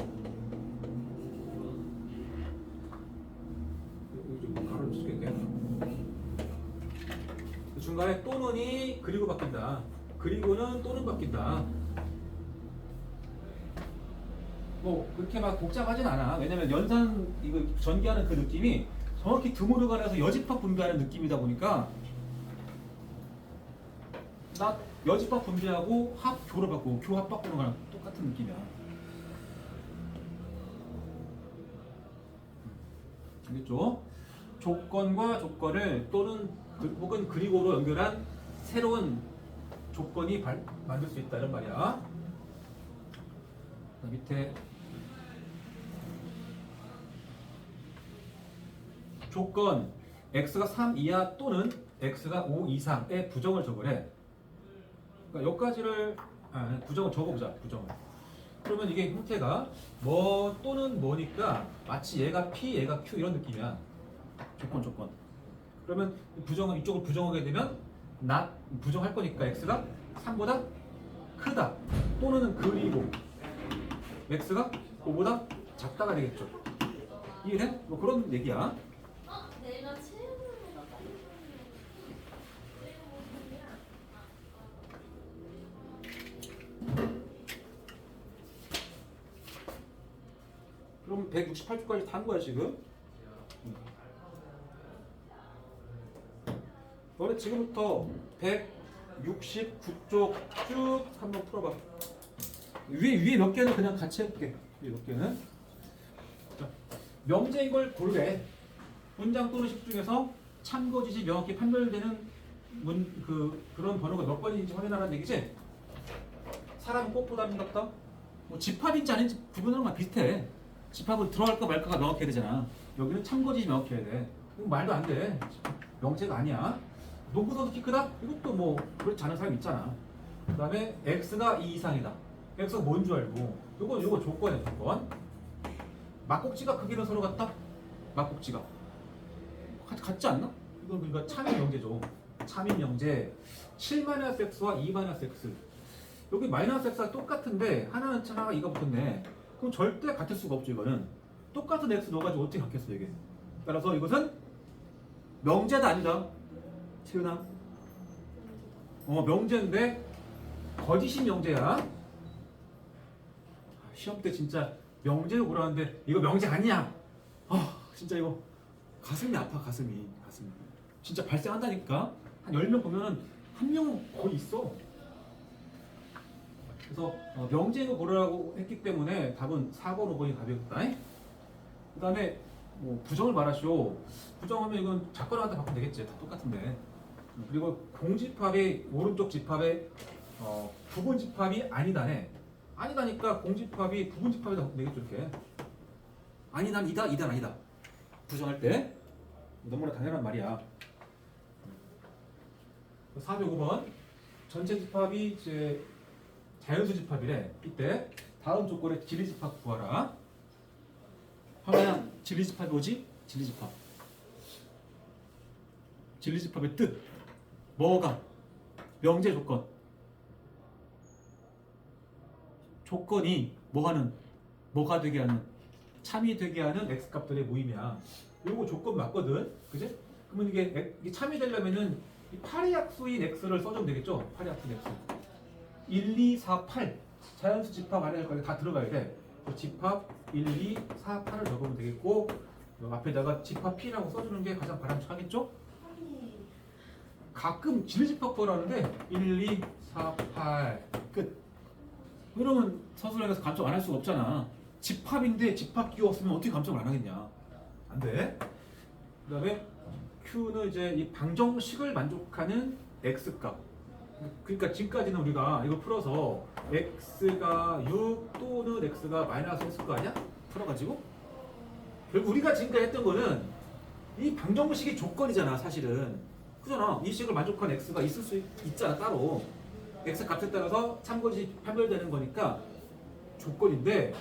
A: 좀 가로를 쓰겠게. 중간에 또는이 그리고 바뀐다. 그리고는 또는 바뀐다. 뭐 그렇게 막 복잡하진 않아. 왜냐면 연산 이거 전개하는 그 느낌이 정확히 드모르간에서 여집합 분배하는 느낌이다 보니까 나 여집합 분배하고 합 교를 바꾸고 교 합 바꾸는 거랑 똑같은 느낌이야. 알겠죠? 조건과 조건을 또는 혹은 그리고로 연결한 새로운 조건이 만들 수 있다 이런 말이야. 밑에 조건 x가 3 이하 또는 x가 5 이상의 부정을 적으래. 그러니까 여기까지를 부정을 적어보자. 부정을. 그러면 이게 형태가 뭐 또는 뭐니까 마치 얘가 p, 얘가 q 이런 느낌이야. 조건. 그러면 부정은 이쪽을 부정하게 되면 not 부정할 거니까 x가 3보다 크다. 또는 그리고 x가 5보다 작다가 되겠죠. 이해해? 뭐 그런 얘기야.
B: 내가 체험으로
A: 그럼 168쪽까지 다 한 거야 지금. 너네 지금부터 169쪽 쭉 한번 풀어봐. 위에 몇 개는 그냥 같이 해볼게. 위에 몇 개는. 자, 명제인 걸 고르래. 문장 또는 식 중에서 참고 지시 명확히 판별되는 그런 번호가 몇 번인지 확인하라는 얘기지. 사람 꽃보다는 같다. 뭐 집합인지 아닌지 구분하는 거랑 비슷해. 집합은 들어갈까 말까가 명확해야 되잖아. 여기는 참고 지시 명확해야 돼. 이거 말도 안 돼. 명제가 아니야. 농구 선수 키 크다? 이것도 뭐 그렇지 않은 사람 있잖아. 그 다음에 x가 2 이상이다. x가 뭔 줄 알고. 요거 조건이야, 조건. 막꼭지가 크기는 서로 같다? 막꼭지가. 같지 않나? 이건 그러니까 참인 명제죠. 참인 명제. 7-x와 2-x. 여기 -x가 똑같은데 하나는 하나가 2가 붙었네. 그럼 절대 같을 수가 없죠, 이거는. 똑같은 x 넣어가지고 어떻게 같겠어, 이게. 따라서 이것은 명제다 아니다. 채은아. 명제인데 거짓이 명제야. 시험 때 진짜 명제를 보라는데 이거 명제 아니야. 진짜 이거 가슴이 아파. 가슴이. 진짜 발생한다니까. 한 10명 보면은 한 명은 거의 있어. 그래서 명제를 고르라고 했기 때문에 답은 4번, 5번이 답이었다. 그 다음에 뭐 부정을 말하시오. 부정하면 이건 작거나한테 바꾸면 되겠지. 다 똑같은데. 그리고 공집합이 오른쪽 집합의 부분 집합이 아니다네. 아니다니까 공집합이 부분 집합이 되겠죠. 이렇게. 아니단 이다, 이단 아니다. 부정할 때 너무나 당연한 말이야. 405번 전체 집합이 이제 자연수 집합이래. 이때 다음 조건에 진리집합 구하라. 화가양 진리집합이 뭐지? 진리집합. 진리집합의 뜻. 뭐가? 명제 조건. 조건이 뭐가 되게 하는, 참이 되게 하는 x값들의 모임이야. 이거 조건 맞거든. 그지? 그러면 이게 참이 되려면은 이 8의 약수인 x를 써주면 되겠죠? 8의 약수인 x. 1, 2, 4, 8. 자연수 집합 안에 다 들어가야 돼. 집합 1, 2, 4, 8을 적으면 되겠고, 앞에다가 집합 P라고 써주는 게 가장 바람직하겠죠? 가끔 진리집합 구하라는데 1, 2, 4, 8 끝. 그러면 서술형에서 감점 안 할 수가 없잖아. 집합인데 집합 기호 없으면 어떻게 감점을 안 하겠냐. 안 돼. 그 다음에 Q는 이제 이 방정식을 만족하는 X값. 그러니까 지금까지는 우리가 이거 풀어서 X가 6 또는 X가 마이너스 X일 거 아니야? 풀어가지고 결국 우리가 지금까지 했던 거는 이 방정식이 조건이잖아. 사실은 그잖아. 이 식을 만족한 X가 있을 수 있잖아. 따로 X 값에 따라서 참고지 판별되는 거니까 조건인데,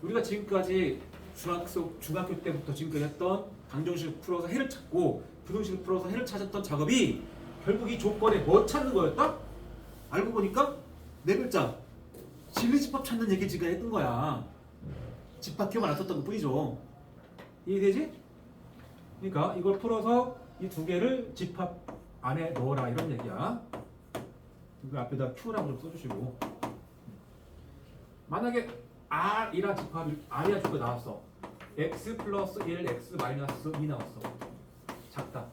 A: 우리가 지금까지 중학교 때부터 지금까지 했던 방정식을 풀어서 해를 찾고 부등식을 풀어서 해를 찾았던 작업이 결국 이 조건에 뭐 찾는 거였다? 알고 보니까 네 글자 진리집합 찾는 얘기 지금 했던 거야. 집합 기억 안 썼던 것 뿐이죠. 이해되지? 그러니까 이걸 풀어서 이 두 개를 집합 안에 넣어라 이런 얘기야. 이거 앞에다 Q라고 좀 써주시고. 만약에 R이란 집합이 R이란 조건이 나왔어. X 플러스 1, X 마이너스 2 나왔어. 작다.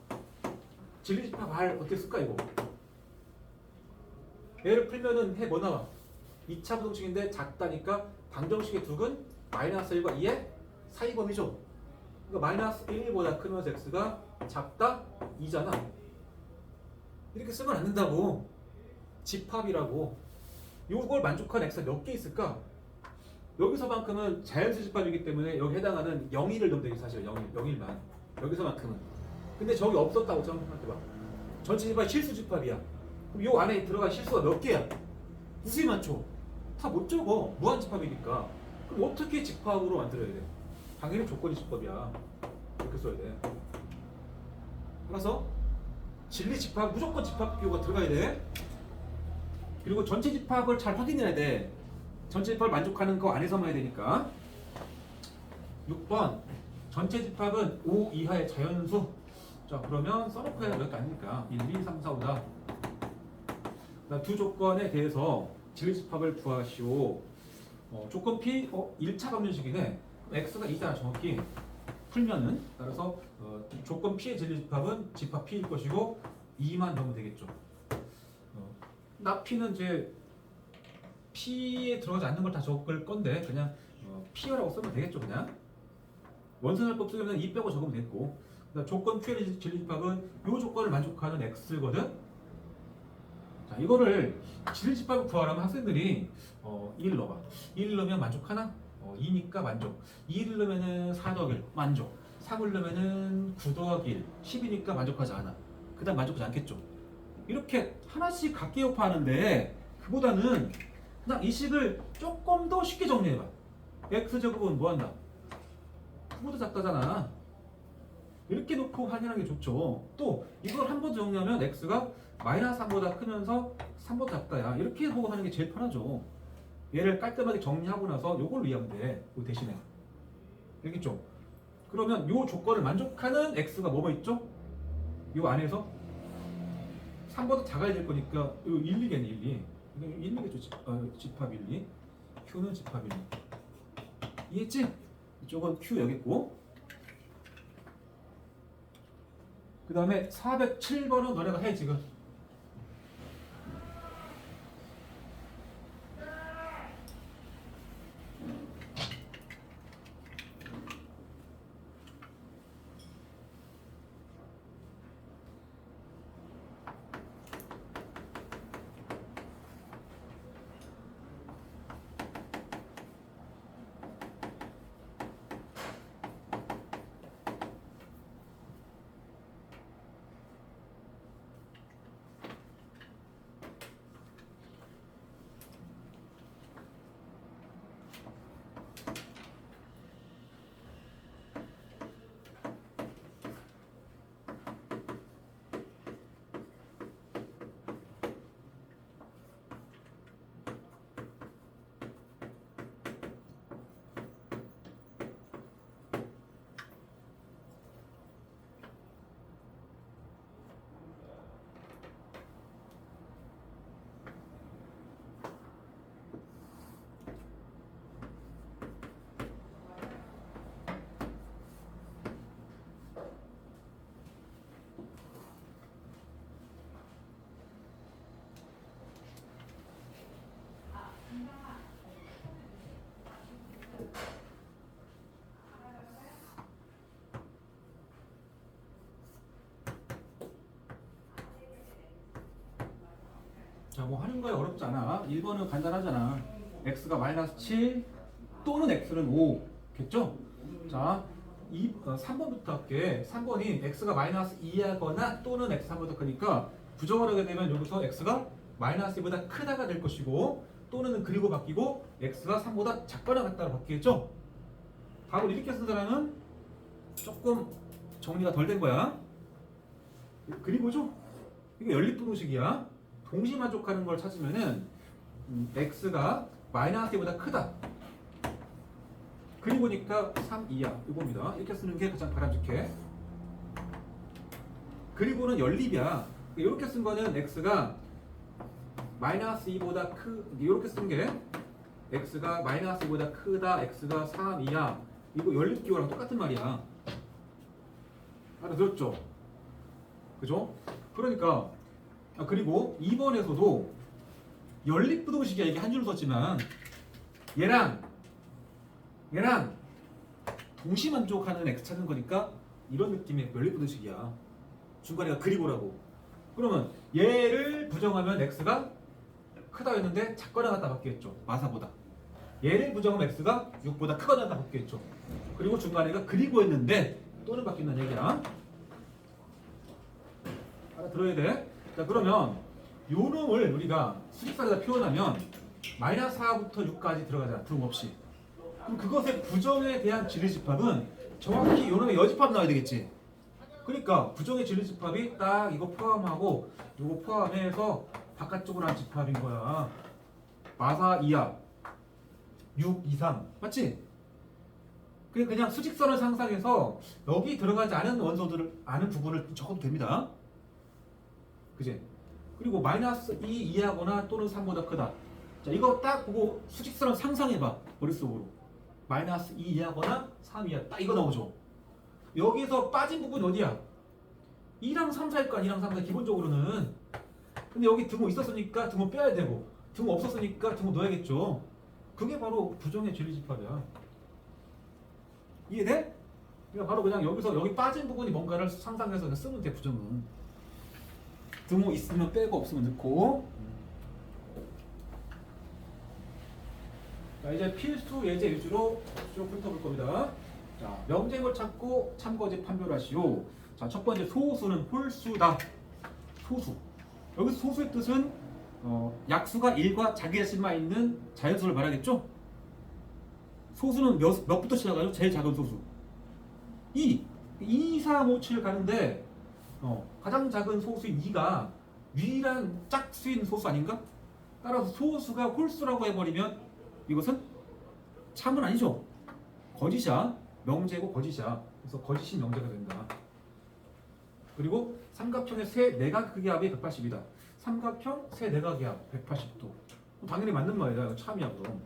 A: 진리집합 R 어떻게 쓸까 이거? 얘를 풀면은 해 뭐 나와? 2차 부등식인데 작다니까 방정식의 둑은 마이너스 1과 2의 사이범위죠. 그러니까 마이너스 1보다 크면서 x가 작다 2잖아. 이렇게 쓰면 안 된다고. 집합이라고. 요걸 만족한 x가 몇 개 있을까? 여기서만큼은 자연수 집합이기 때문에 여기 해당하는 0일을 넣으면 되겠어. 사실 0일만. 여기서만큼은. 근데 저기 없었다고 생각해봐. 전체 집합이 실수 집합이야. 그럼 요 안에 들어간 실수가 몇 개야? 무수히 많죠. 다 못 적어. 무한 집합이니까. 그럼 어떻게 집합으로 만들어야 돼? 당연히 조건이 집합이야. 이렇게 써야 돼. 따라서 진리 집합 무조건 집합 기호가 들어가야 돼. 그리고 전체 집합을 잘 확인해야 돼. 전체 집합을 만족하는 거 안에서만 해야 되니까. 6번 전체 집합은 5 이하의 자연수. 자 그러면 써놓고 해야 몇 개 아닙니까? 1, 2, 3, 4, 5다. 두 조건에 대해서 진리집합을 구하시오. 조건 P 1차 방정식이네. x가 2잖아 정확히 풀면은. 따라서 조건 P의 진리집합은 집합 P일 것이고 2만 넣으면 되겠죠. 나 P는 이제 P에 들어가지 않는 걸 다 적을 건데 그냥 P라고 쓰면 되겠죠. 그냥 원선할법 쓰려면 2 빼고 적으면 되겠고. 조건 P의 진리집합은 이 조건을 만족하는 x거든. 자, 이거를 진리집합을 구하려면 학생들이 1 넣어봐. 1 넣으면 만족하나? 2니까 만족. 2를 넣으면은 4 더하기 1 만족. 3을 넣으면은 9 더하기 1 10이니까 만족하지 않아. 그 다음 만족하지 않겠죠. 이렇게 하나씩 각계엽화하는데 그보다는 그냥 이 식을 조금 더 쉽게 정리해봐. x제곱은 뭐한다? 크보다 작다잖아. 이렇게 놓고 확인하는 게 좋죠. 또 이걸 한 번 정리하면 x가 마이너스 3보다 크면서 3보다 작다야. 이렇게 보고 하는 게 제일 편하죠. 얘를 깔끔하게 정리하고 나서 요걸로 이해하면 돼. 요 대신에. 알겠죠? 그러면 요 조건을 만족하는 x가 뭐뭐 있죠? 요 안에서 3보다 작아야 될 거니까 요 1, 2겠네. 1, 2. 1, 2겠죠. 집합 1, 2. q는 집합 1, 2. 이해했지? 이쪽은 q 여기 있고. 그 다음에 407번은 너네가 해 지금. 자, 뭐 하는 거에 어렵지 않아. 1번은 간단하잖아. x가 마이너스 7 또는 x는 5겠죠? 자, 3번부터 할게. 3번이 x가 마이너스 2하거나 또는 x 3보다 크니까 부정을 하게 되면 여기서 x가 마이너스 2보다 크다가 될 것이고 또는 그리고 바뀌고 x가 3보다 작거나 같다로 바뀌겠죠? 답을 이렇게 쓴 사람은 조금 정리가 덜 된 거야. 그리고죠. 이게 연립분호식이야. 동시 만족하는 걸 찾으면은 x가 마이너스 2보다 크다. 그리고니까 3 이하 이겁니다. 이렇게 쓰는 게 가장 바람직해. 그리고는 연립이야. 이렇게 쓴 거는 x가 마이너스 2보다 이렇게 쓴 게 x가 마이너스 2보다 크다. x가 3 이하. 이거 연립 기호랑 똑같은 말이야. 알아들었죠? 그죠? 그러니까 그리고 2번에서도 연립부동식이야. 이게 한 줄 썼지만 얘랑 동시 만족하는 x 찾는 거니까 이런 느낌의 연립부동식이야. 중간에가 그리고라고. 그러면 얘를 부정하면 x가 크다 했는데 작거나 같다 바뀌겠죠. 마사보다. 얘를 부정하면 x가 6보다 크거나 같다 바뀌겠죠. 그리고 중간에가 그리고 했는데 또는 바뀐다는 얘기야. 알아들어야 돼. 자, 그러면 요 놈을 우리가 수직선에다 표현하면 마이너스 4부터 6까지 들어가잖아. 등 없이. 그럼 그것의 부정에 대한 지리집합은 정확히 요 놈의 여집합 나와야 되겠지. 그러니까 부정의 지리집합이 딱 이거 포함하고 이거 포함해서 바깥쪽으로 한 집합인 거야. 마사 이하 6 이상 맞지? 그냥 수직선을 상상해서 여기 들어가지 않은 원소들을 아는 부분을 적어도 됩니다. 그지? 그리고 마이너스 2 이하거나 또는 3보다 크다. 자, 이거 딱 보고 수직선을 상상해봐. 머릿속으로. 마이너스 2 이하거나 3 이하. 딱 이거 나오죠. 여기서 빠진 부분이 어디야? 2랑 3 사이일 거 아니야. 2랑 3 사이 기본적으로는. 근데 여기 등호 있었으니까 등호 빼야 되고 등호 없었으니까 등호 넣어야겠죠. 그게 바로 부정의 진리집합이야. 이해돼? 그러니까 바로 그냥 여기서 여기 빠진 부분이 뭔가를 상상해서 그냥 쓰면 돼. 부정은. 등호 있으면 빼고 없으면 넣고. 자, 이제 필수 예제 위주로 쭉 훑어볼 겁니다. 자, 명제물 찾고 참거지 판별하시오. 자, 첫 번째 소수는 홀수다. 소수. 여기서 소수의 뜻은 약수가 1과 자기 자신만 있는 자연수를 말하겠죠? 소수는 몇부터 시작하죠? 제일 작은 소수. 2, 3, 5, 7 가는데 가장 작은 소수인 2가 유일한 짝수인 소수 아닌가? 따라서 소수가 홀수라고 해버리면 이것은 참은 아니죠. 거짓이야. 명제고 거짓이야. 그래서 거짓이 명제가 된다. 그리고 삼각형의 세 내각극의 합이 180이다. 삼각형 세 내각의 합 180도. 당연히 맞는 말이야. 참이야 그럼.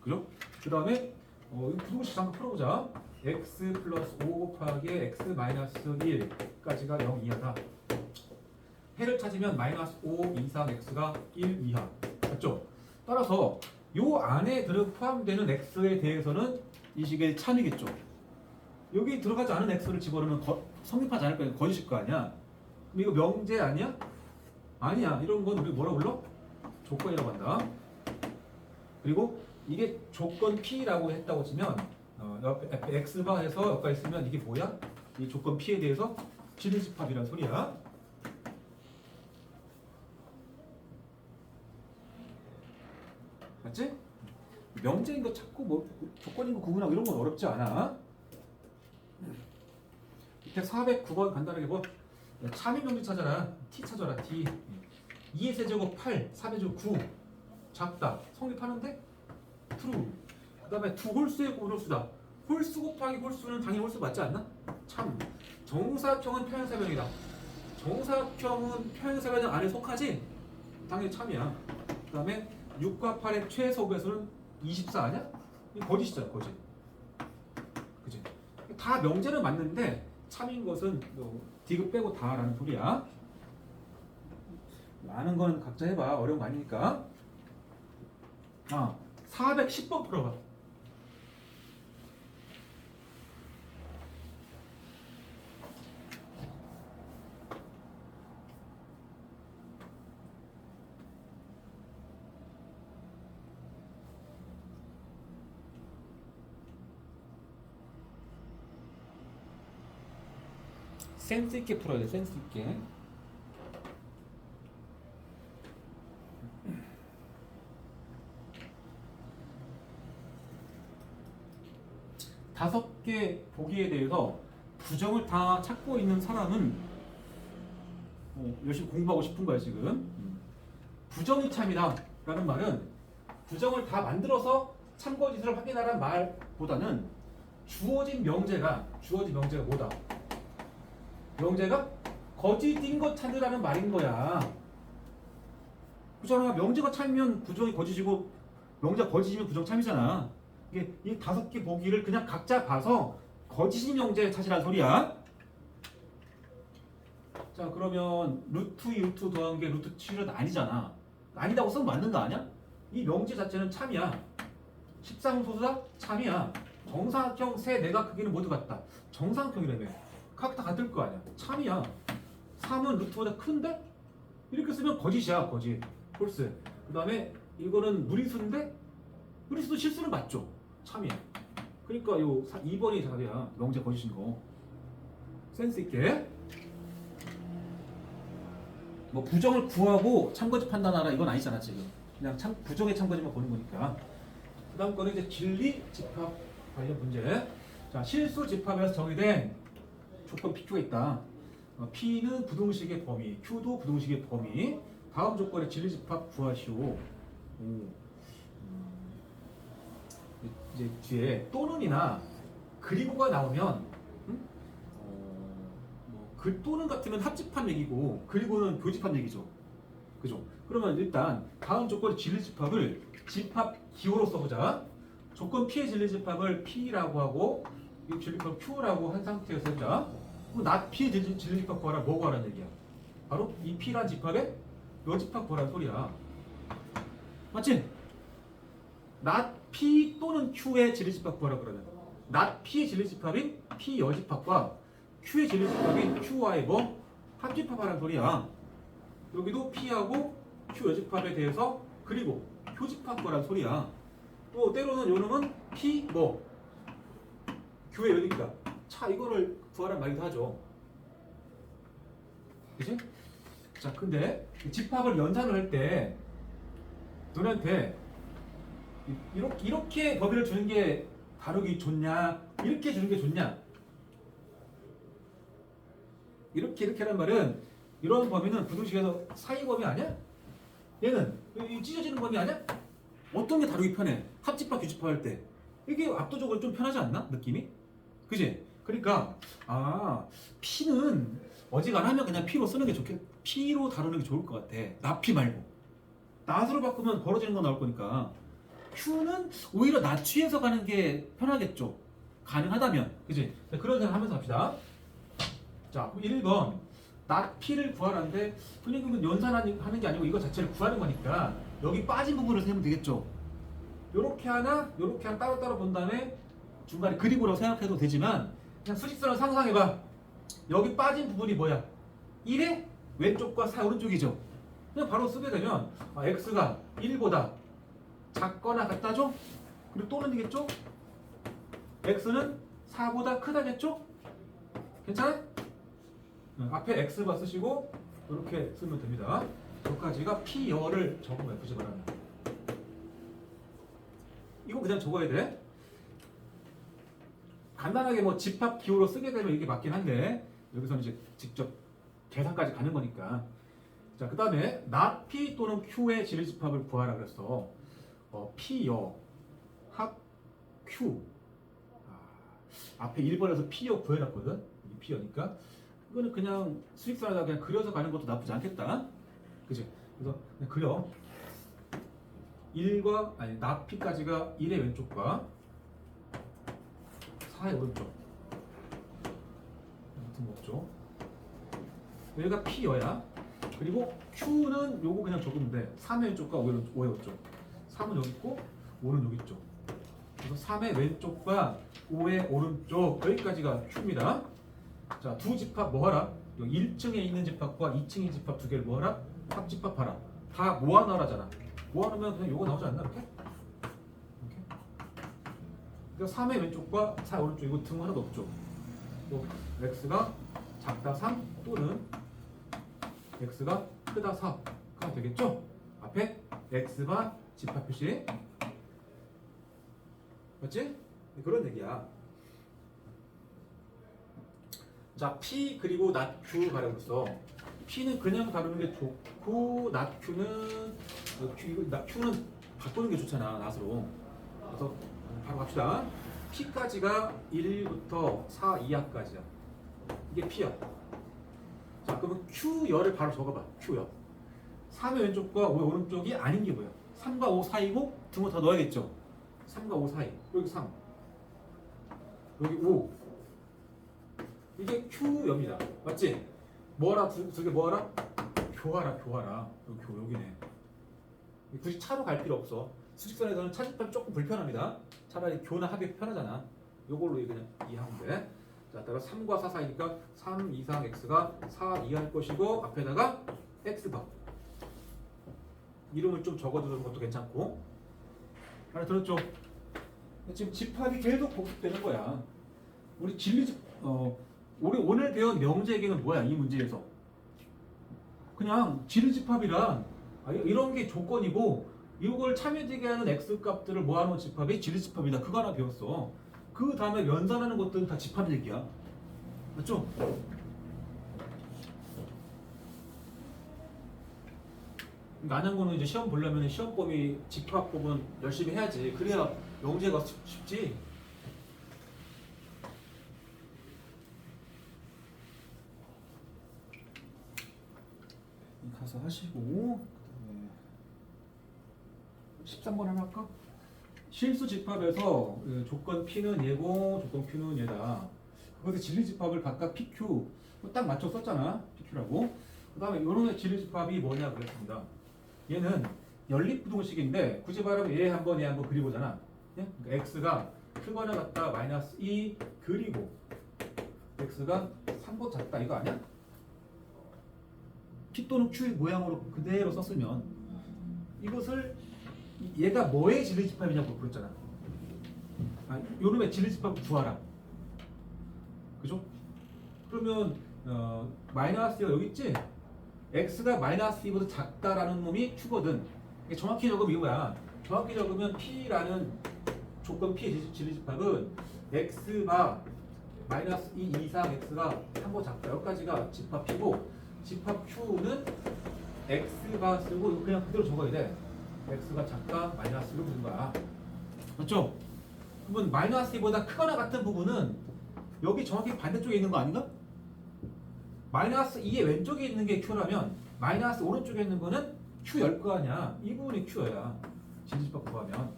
A: 그죠? 그 다음에 부동식 잠깐 풀어보자. x 플러스 5 곱하기 x 마이너스 1까지가 0 이하다. 해를 찾으면 마이너스 5 이상 x가 1 이하. 맞죠? 따라서 요 안에 포함되는 x에 대해서는 이 식의 참이겠죠. 여기 들어가지 않은 x를 집어넣으면 성립하지 않을 거야. 거짓일 거 아니야. 그럼 이거 명제 아니야? 아니야. 이런 건 우리 뭐라 불러? 조건이라고 한다. 그리고 이게 조건 P라고 했다고 치면 x바 해서 여기까지 쓰면 이게 뭐야? 이 조건 P에 대해서 진리집합이란 소리야. 맞지? 명제인 거 찾고 뭐 조건인 거 구분하고 이런 건 어렵지 않아. 밑에 409번 간단하게 뭐 참인 명제 찾아라. t 찾아라. t 2의 세제곱 8, 3의 제곱 9 작다. 성립하는데 true. 그 다음에 두 홀수의 홀수다. 홀수 곱하기 홀수는 당연히 홀수 맞지 않나? 참. 정사각형은 평행사변이다. 정사각형은 평행사변 안에 속하지? 당연히 참이야. 그 다음에 6과 8의 최소 배수는 24 아니야? 이거 거짓이잖아. 거짓. 그치? 다 명제는 맞는데 참인 것은 디귿 빼고 다라는 소리야. 많은 건 각자 해봐. 어려운 거 아니니까. 410번 풀어봐. 센스 있게 풀어야 돼. 센스 있게. 다섯 개 보기에 대해서 부정을 다 찾고 있는 사람은 열심히 공부하고 싶은 거야 지금. 부정이 참이다 라는 말은 부정을 다 만들어서 참고지수를 확인하라는 말보다는 주어진 명제가 뭐다? 명제가 거짓인 것 찾으라는 말인 거야. 그렇잖아. 명제가 참이면 부정이 거짓이고 명제가 거짓이면 부정 참이잖아. 이게 이 5개 보기를 그냥 각자 봐서 거짓인 명제 찾으라는 소리야. 자, 그러면 루트 2, 루트 더한 게 루트 7은 아니잖아. 아니다고 쓰면 맞는 거 아니야? 이 명제 자체는 참이야. 13소수다? 참이야. 정사각형 세 내각 크기는 모두 같다. 정사각형이라며. 각 다 같을 거 아니야. 참이야. 3은 루트보다 큰데? 이렇게 쓰면 거짓이야. 거짓. 홀스. 그 다음에 이거는 무리수인데? 무리수도 실수는 맞죠. 참이야. 그러니까 요 2번이 답이야. 명제 거짓인 거. 센스 있게. 뭐 부정을 구하고 참거짓 판단하라 이건 아니잖아 지금. 그냥 부정의 참거짓만 보는 거니까. 그 다음 거는 이제 진리 집합 관련 문제. 자, 실수 집합에서 정의된 조건 PQ가 있다. P는 부등식의 범위, Q도 부등식의 범위. 다음 조건의 진리 집합 구하시오. 이제 뒤에 또는이나 그리고가 나오면 그 또는 같으면 합집합 얘기고 그리고는 교집합 얘기죠. 그죠? 그러면 일단 다음 조건의 진리 집합을 집합 기호로 써보자. 조건 P의 진리 집합을 P라고 하고 이 진리 집합 Q라고 한 상태에서 해보자. 그럼 나 P의 진리 집합 구하라 뭐 구하라는 얘기야? 바로 이 P란 집합에 요 집합 구하라는 소리야. 맞지? 낫 P 또는 Q의 진리 집합 구하라 그러면 낫 P의 진리 집합인 P 여집합과 Q의 진리 집합인 Q와의 뭐? 합집합하라는 소리야. 여기도 P하고 Q 여집합에 대해서 그리고 교집합 거란 소리야. 또 때로는 요 놈은 P 뭐? Q의 여집이다. 자, 이거를 구하란 말이기도 하죠. 그치? 자, 근데 이 집합을 연산을 할 때 너네한테 이렇게 범위를 주는 게 다루기 좋냐? 이렇게 주는 게 좋냐? 이렇게 하는 말은 이런 범위는 부등식에서 사이 범위 아니야? 얘는 이 찢어지는 범위 아니야? 어떤 게 다루기 편해? 합집합, 규집합 할 때 이게 압도적으로 좀 편하지 않나? 느낌이? 그지? 그러니까 P는 어지간하면 그냥 P로 쓰는 게 P로 다루는 게 좋을 것 같아. 나P 말고 낫으로 바꾸면 벌어지는 거 나올 거니까 Q는 오히려 낫취해서 가는 게 편하겠죠. 가능하다면 그지? 그런 생각 하면서 합시다. 자, 1번 낫 P를 구하라는데 그러면 연산하는 게 아니고 이거 자체를 구하는 거니까 여기 빠진 부분을 세면 되겠죠. 요렇게 하나 따로따로 본 다음에 중간에 그리고라고 생각해도 되지만 그냥 수직선을 상상해봐. 여기 빠진 부분이 뭐야? 1의 왼쪽과 4 오른쪽이죠. 그냥 바로 쓰게 되면 x가 1보다 작거나 같다죠? 그리고 또는 이겠죠? x는 4보다 크다겠죠? 괜찮아? 앞에 x바 쓰시고 이렇게 쓰면 됩니다. 여기까지가 P열을 적은 거야. 굳이 말하면 이거 그냥 적어야 돼. 간단하게 뭐 집합 기호로 쓰게 되면 이게 맞긴 한데 여기서는 이제 직접 계산까지 가는 거니까. 자, 그 다음에 낫 P 또는 Q의 진리 집합을 구하라 그랬어. P여 합 Q. 앞에 1번에서 P여 구해놨거든. 이 P여니까 이거는 그냥 수직선에다 그냥 그려서 가는 것도 나쁘지 않겠다. 그치? 그래서 그냥 그려. 1과 낫 P까지가 1의 왼쪽과 4의 오른쪽. 아무튼 없죠. 여기가 P여야. 그리고 Q는 요거 그냥 적으면 돼. 3의 왼쪽과 5의 오른쪽. 3은 여기 있고 5는 여기 있죠. 그래서 3의 왼쪽과 5의 오른쪽 여기까지가 Q입니다. 자, 두 집합 뭐하라? 여기 1층에 있는 집합과 2층의 집합 두 개를 뭐하라? 합집합하라. 다 모아넣으라잖아. 모아놓으면 그냥 요거 나오지 않나? 이렇게? 그러니까 3의 왼쪽과 4의 오른쪽 이거 등 하나도 없죠. 또 x가 작다 3 또는 x가 크다 4가 되겠죠? 앞에 x바 집합 표시. 맞지? 그런 얘기야. 자, P 그리고 not Q 가려고 했어. P는 그냥 다루는 게 좋고 not Q는 Q는 바꾸는 게 좋잖아, not으로. 그래서 바로 갑시다. P까지가 1부터 4 이하까지야. 이게 P야. 자, 그러면 Q열을 바로 적어봐. Q열. 3의 왼쪽과 5의 오른쪽이 아닌 게 뭐야? 3과 5 사이고 등호 다 넣어야겠죠? 3과 5 사이. 여기 3. 여기 5. 이게 Q엽니다. 맞지? 뭐하라? 두 개 뭐하라? 교하라. 여기네. 굳이 차로 갈 필요 없어. 수직선에서는 차집합이 조금 불편합니다. 차라리 교나 합이 편하잖아. 요걸로 그냥 이해하면 돼. 자, 따라 3과 4 사이니까 3 이상 x가 4 이하일 것이고 앞에다가 x바. 이름을 좀 적어두는 것도 괜찮고. 알아들었죠? 지금 집합이 계속 복습되는 거야. 우리 우리 오늘 배운 명제계는 뭐야? 이 문제에서 그냥 지르집합이란 이런 게 조건이고 이걸 참여되게 하는 x 값들을 모아놓은 집합이 지르집합이다. 그거 하나 배웠어. 그 다음에 연산하는 것들은 다 집합 얘기야. 맞죠? 난항고는 이제 시험 보려면 시험 범위 집합 부분 열심히 해야지. 그래야 영재가 쉽지. 가서 하시고 13번 하나 할까? 실수 집합에서 조건 P는 얘고 조건 Q는 얘다. 그것의 진리 집합을 각각 PQ 딱 맞춰 썼잖아. PQ라고. 그 다음에 이런 진리 집합이 뭐냐 그랬습니다. 얘는 연립부등식인데 굳이 말하면 얘 한번 그리고잖아. 예? 그러니까 x가 크거나 같다 마이너스 2 그리고 x가 3보다 작다 이거 아니야? P 또는 Q의 모양으로 그대로 썼으면 이것을 얘가 뭐의 진리집합이냐고 그랬잖아. 요놈의 진리집합 구하라. 그죠? 그러면 마이너스 2가 여기 있지? x가 마이너스 2보다 작다라는 놈이 Q거든. 정확히 적으면 이거야. 정확히 적으면 P라는 조건 P의 진리집합은 x가 마이너스 2 이상 x가 3보다 작다. 여기까지가 집합 P고 집합 Q는 x가 쓰고 이거 그냥 그대로 적어야 돼. x가 작다 마이너스로 부른 거야. 맞죠? 그러면 마이너스 2보다 크거나 같은 부분은 여기 정확히 반대쪽에 있는 거 아닌가? 마이너스 2의 왼쪽에 있는 게 Q라면 마이너스 오른쪽에 있는 거는 Q열 거 아니야. 이 부분이 Q여야. 진리집합 구하면.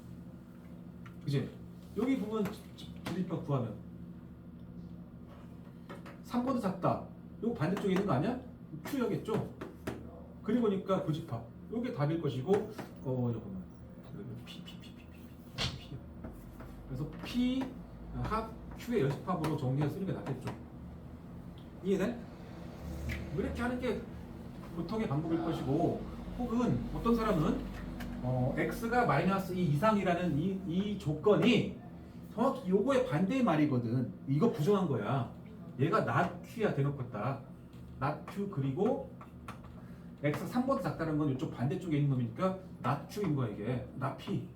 A: 그치? 여기 부분 진리집합 구하면 3보다 작다. 이거 반대쪽에 있는 거 아니야? Q여겠죠? 그리고니까 고집합. 이게 답일 것이고 잠깐만. P. 그래서 P 합 Q의 연습합으로 정리해서 쓰는 게 낫겠죠. 이해돼? 이렇게 하는 게 보통의 방법일 것이고 혹은 어떤 사람은 x가 마이너스 2 이상이라는 이 조건이 정확히 요거의 반대의 말이거든. 이거 부정한 거야. 얘가 not q야 대놓고 딱 not q 그리고 x 3보다 작다는 건 이쪽 반대쪽에 있는 놈이니까 not q인 거야 이게. not p.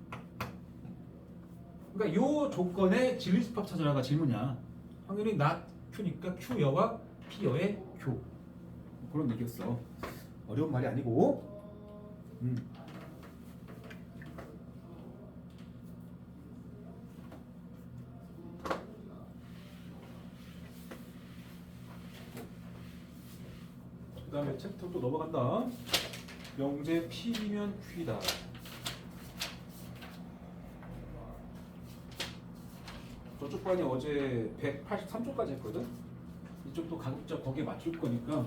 A: 그러니까 요 조건의 진리집합 찾아라가 질문이야. 확률이 not q니까 q여와 p여의 교. 그런 얘기였어. 어려운 말이 아니고. 그 다음에 챕터 또 넘어간다. 명제 P면 Q이다. 저쪽 반이 어제 183쪽까지 했거든. 이쪽도 가급적 거기에 맞출 거니까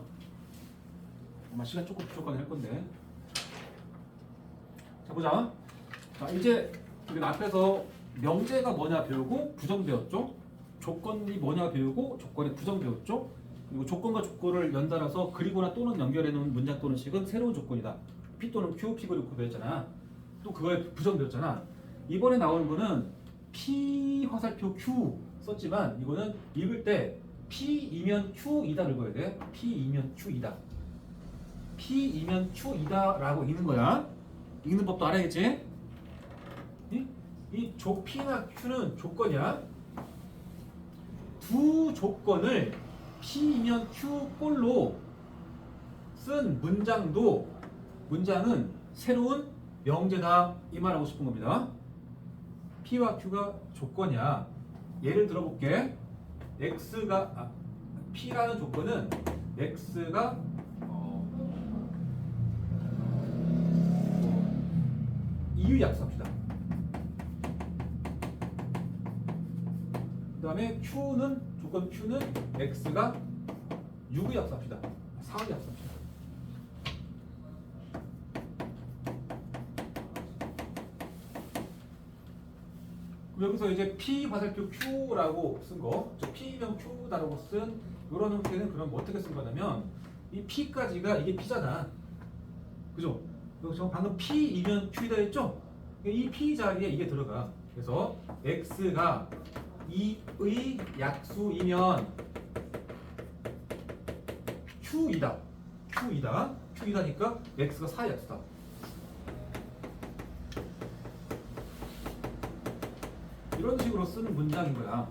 A: 아마 시간 조금 부족하게 할 건데. 자 보자. 자 이제 우리가 앞에서 명제가 뭐냐 배우고 부정 배웠죠. 조건이 뭐냐 배우고 조건의 부정 배웠죠. 그리고 조건과 조건을 연달아서 그리거나 또는 연결해 놓은 문장 또는 식은 새로운 조건이다. P 또는 Q, P 그리고 Q 배웠잖아. 또 그거에 부정 배웠잖아. 이번에 나오는 거는 P 화살표 Q 썼지만 이거는 읽을 때 P이면 Q이다를 읽어야 돼. P이면 Q이다. P이면 Q이다라고 읽는 거야. 읽는 법도 알아야겠지? 이 P나 Q는 조건이야. 두 조건을 P이면 Q 꼴로 쓴 문장은 새로운 명제다 이 말하고 싶은 겁니다. P와 Q가 조건이야. 예를 들어볼게. P라는 조건은 X가 이유약수합시다. 그 다음에 조건 Q는 X가 유의약수합시다. 사의약수합시다. 여기서 이제 P 화살표 Q라고 쓴 거, P면 Q다라고 쓴 이런 형태는 그럼 어떻게 쓴 거냐면 이 P까지가 이게 P잖아. 그죠? 그래서 방금 P이면 Q이다 했죠? 이 P 자리에 이게 들어가. 그래서 X가 2의 약수이면 Q이다니까 X가 4의 약수다. 이런 식으로 쓰는 문장인 거야.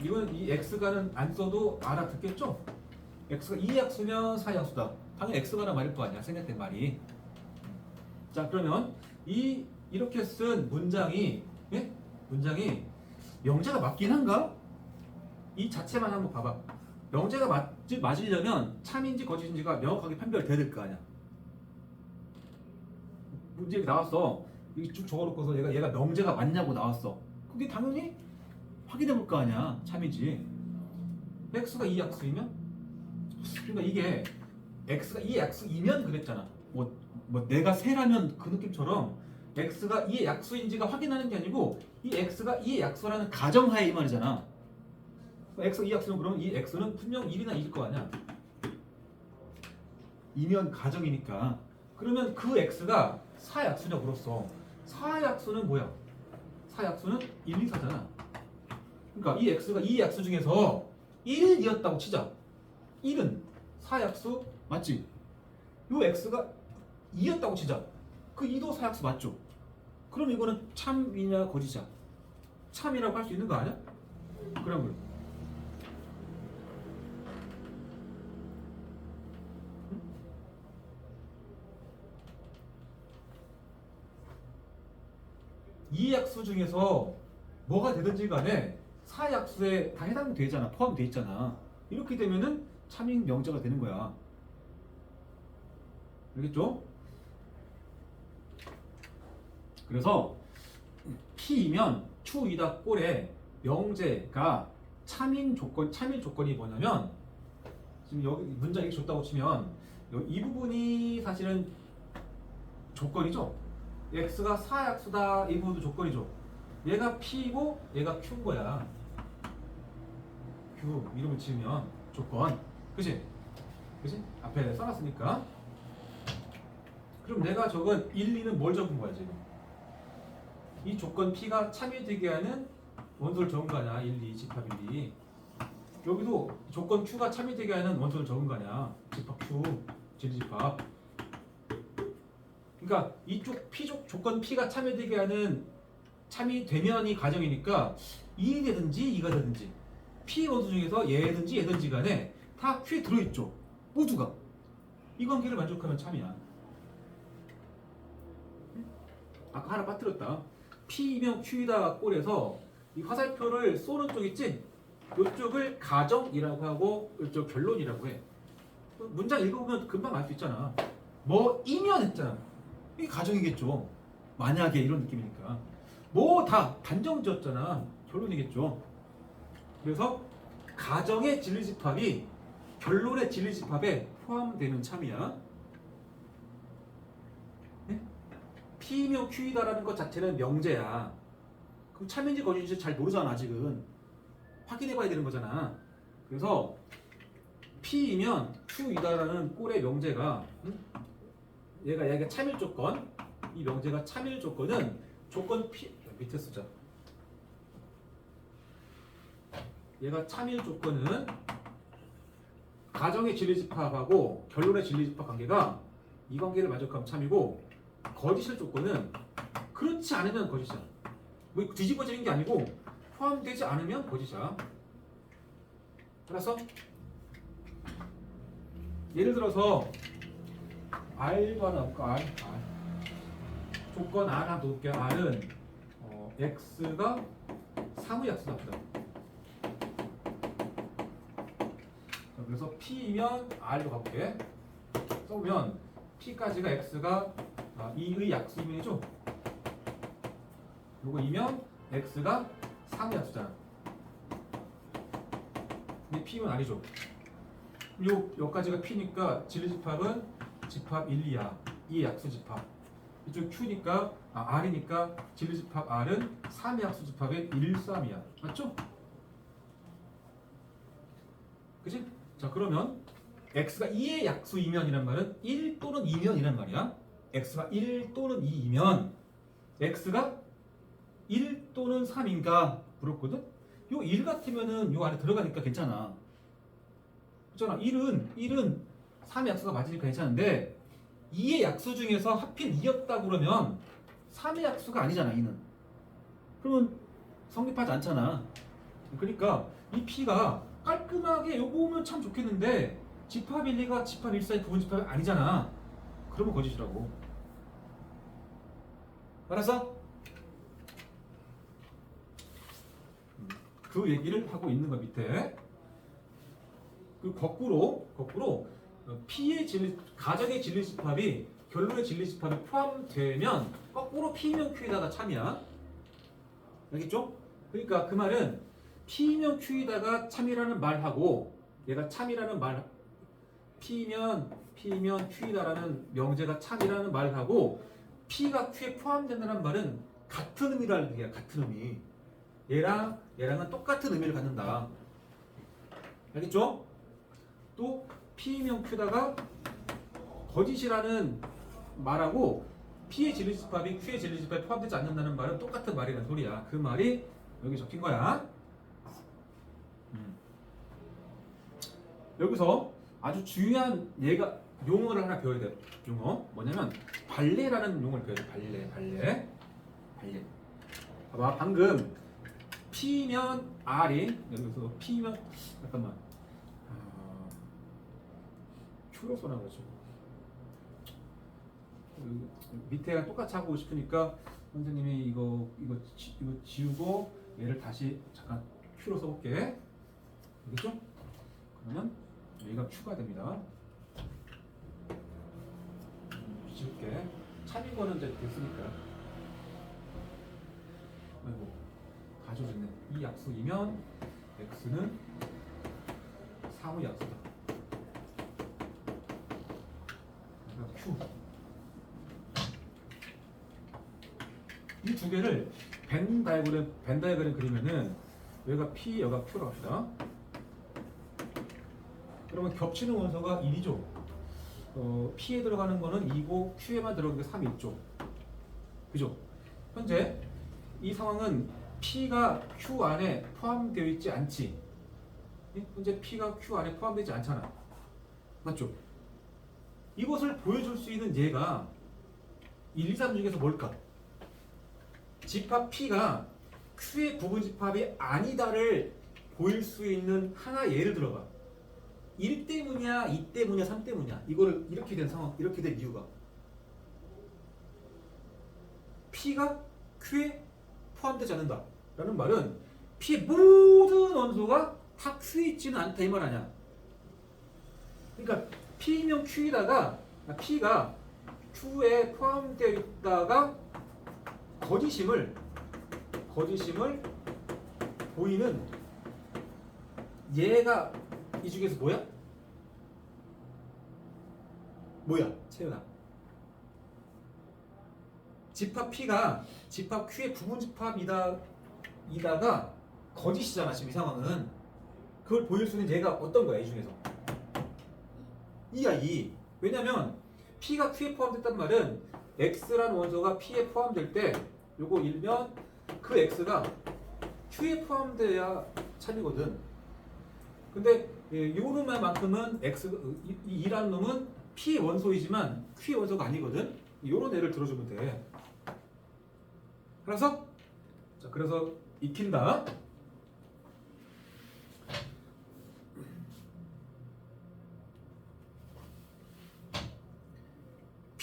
A: 이건 이 X가는 안 써도 알아듣겠죠? X가 2약수면 4약수다. 당연히 X가란 말일 거 아니야. 생략된 말이. 자, 그러면 이렇게 쓴 문장이 명제가 맞긴 한가? 이 자체만 한번 봐봐. 명제가 맞으려면 참인지 거짓인지가 명확하게 판별돼야 될 거 아니야. 문제 나왔어. 여기 쭉 적어놓고서 얘가 명제가 맞냐고 나왔어. 그게 당연히 확인해 볼 거 아니야. 참이지. X가 2약수이면? 그러니까 이게 X가 2약수이면 그랬잖아. 뭐 내가 세라면 그 느낌처럼 X가 2의 약수인지가 확인하는 게 아니고 이 X가 2의 약수라는 가정하에 이 말이잖아. X가 2약수면 그러면 이 X는 분명 1이나 2일 거 아니야. 이면 가정이니까. 그러면 그 X가 4약수냐고 물었어. 4약수는 뭐야? 4약수는 1, 2, 4잖아. 그러니까 이 X가 2약수 중에서 1이었다고 치자. 1은 4약수 맞지? 요 X가 2였다고 치자. 그 2도 4약수 맞죠? 그럼 이거는 참이냐 거짓이야? 참이라고 할 수 있는 거 아니야? 그럼 이 약수 중에서 뭐가 되든지 간에 4약수에 다 해당되잖아. 포함되어 있잖아. 이렇게 되면은 참인 명제가 되는 거야. 알겠죠? 그래서 P이면 Q이다 꼴에 명제가 참인 조건이 뭐냐면 지금 여기 문장 이렇게 줬다고 치면 이 부분이 사실은 조건이죠. X가 4약수다 이 부분도 조건이죠. 얘가 P고 얘가 Q인 거야. Q 이름을 지으면 조건. 그치? 앞에 써놨으니까. 그럼 내가 적은 1, 2는 뭘 적은 거야 지금? 이 조건 P가 참여되게 하는 원소를 적은 거 아니야. 1, 2 집합 1, 2. 여기도 조건 Q가 참여되게 하는 원소를 적은 거 아니야. 집합 Q, 진리집합. 그러니까 이쪽 조건 P가 참여되게 하는 참여되면이 가정이니까 2이 되든지 2가 되든지 P 원소 중에서 얘든지 간에 다 Q에 들어있죠. 모두가. 이 관계를 만족하면 참이야. 아까 하나 빠뜨렸다. P이면 Q이다 꼴에서 이 화살표를 쏘는 쪽 있지? 이쪽을 가정이라고 하고 이쪽 결론이라고 해. 문장 읽어보면 금방 알 수 있잖아. 뭐이면 했잖아. 이게 가정이겠죠. 만약에 이런 느낌이니까. 뭐 다 단정지었잖아. 결론이겠죠. 그래서 가정의 진리집합이 결론의 진리집합에 포함되는 참이야. 네? P이면 Q이다라는 것 자체는 명제야. 그럼 참인지 거짓인지 잘 모르잖아 아직은. 확인해봐야 되는 거잖아. 그래서 P이면 Q이다라는 꼴의 명제가 얘가 참일 조건. 이 명제가 참일 조건은 조건 P 밑에 쓰자. 얘가 참일 조건은 가정의 진리집합하고 결론의 진리집합 관계가 이 관계를 만족하면 참이고 거짓일 조건은 그렇지 않으면 거짓이야. 뭐 뒤집어지는 게 아니고 포함되지 않으면 거짓이야. 알았어? 예를 들어서 R도 하나 볼까? R. 조건 R 하나 놓을게요. R은 X가 사무의 약수다. 그래서 P면 R로 가볼게. 써보면 P까지가 X가 2의 약수이면이죠. 요거 2면 X가 3의 약수잖아. 근데 P면 R이죠. 여기까지가 P니까 진리집합은 집합 1, 2야. 2의 약수 집합. 이쪽 Q니까 R이니까 진리집합 R은 3의 약수 집합의 1, 3이야. 맞죠? 그치? 자 그러면 X가 2의 약수이면이란 말은 1 또는 2면이란 말이야. X가 1 또는 2이면 X가 1 또는 3인가 물었거든? 요 1 같으면은 요 안에 들어가니까 괜찮아. 그렇잖아. 1은 3의 약수가 맞으니까 괜찮은데 2의 약수 중에서 하필 2였다 그러면 3의 약수가 아니잖아. 2는. 그러면 성립하지 않잖아. 그러니까 이 P가 깔끔하게 요거 오면 참 좋겠는데 집합 1, 2가 집합 1, 4의 부분 집합이 아니잖아. 그러면 거짓이라고. 알았어? 그 얘기를 하고 있는 거 밑에. 그 거꾸로 P의 가정의 진리집합이 결론의 진리집합에 포함되면 거꾸로 P면 Q에다가 참이야. 알겠죠? 그러니까 그 말은 P면 Q에다가 참이라는 말하고 얘가 참이라는 말 P면 Q이다라는 명제가 참이라는 말하고 P가 Q에 포함된다는 말은 같은 의미라는 얘기야. 같은 의미. 얘랑은 똑같은 의미를 갖는다. 알겠죠? 또 P면 Q다가 거짓이라는 말하고 P의 진리집합이 Q의 진리집합에 포함되지 않는다는 말은 똑같은 말이라는 소리야. 그 말이 여기 적힌 거야. 여기서 아주 중요한 용어를 하나 배워야 돼. 용어 뭐냐면 발레라는 용어를 배워야 돼. 발레. 봐봐 방금 P면 R이 여기서 P면 잠깐만 Q로 써놔가지고 밑에랑 똑같이 하고 싶으니까 선생님이 이거 지우고 얘를 다시 잠깐 Q로 써볼게. 알겠죠? 그러면 여기가 Q가 됩니다. 지울게. 참인 거는 이제 됐으니까. 아이고 다 지워졌네. 이 약수이면 X는 3의 약수다. 그러니까 Q. 이 두 개를 벤 다이어그램 그리면은 여기가 P, 여기가 Q로 합시다. 그러면 겹치는 원소가 1이죠. P에 들어가는 거는 2고 Q에만 들어가는 게 3이 있죠. 그죠? 현재 이 상황은 P가 Q 안에 포함되어 있지 않지. 현재 P가 Q 안에 포함되지 않잖아. 맞죠? 이것을 보여줄 수 있는 예가 1, 2, 3 중에서 뭘까? 집합 P가 Q의 부분 집합이 아니다를 보일 수 있는 하나 예를 들어봐. 1 때문이야, 2 때문이야, 3 때문이야. 이거를 이렇게 된 상황, 이렇게 된 이유가 P가 Q에 포함되지 않는다 라는 말은 P의 모든 원소가 다 Q에 있지는 않다 이 말 아니야. 그러니까 P면 Q에다가 P가 Q에 포함되어 있다가 거짓임을 보이는 얘가 이 중에서 뭐야? 채연아. 집합 P가 집합 Q의 부분 집합이다가 거짓이잖아. 지금 이 상황은. 그걸 보일 수 있는 얘가 어떤 거야? 이 중에서 2야 2. 왜냐면 P가 Q에 포함됐단 말은 X라는 원소가 P에 포함될 때 요거 일면 그 X가 Q에 포함돼야 참이거든. 근데 요 놈만큼은 이 2라는 놈은 P의 원소이지만 Q의 원소가 아니거든. 요런 애를 들어주면 돼. 알았어? 자, 그래서 익힌다.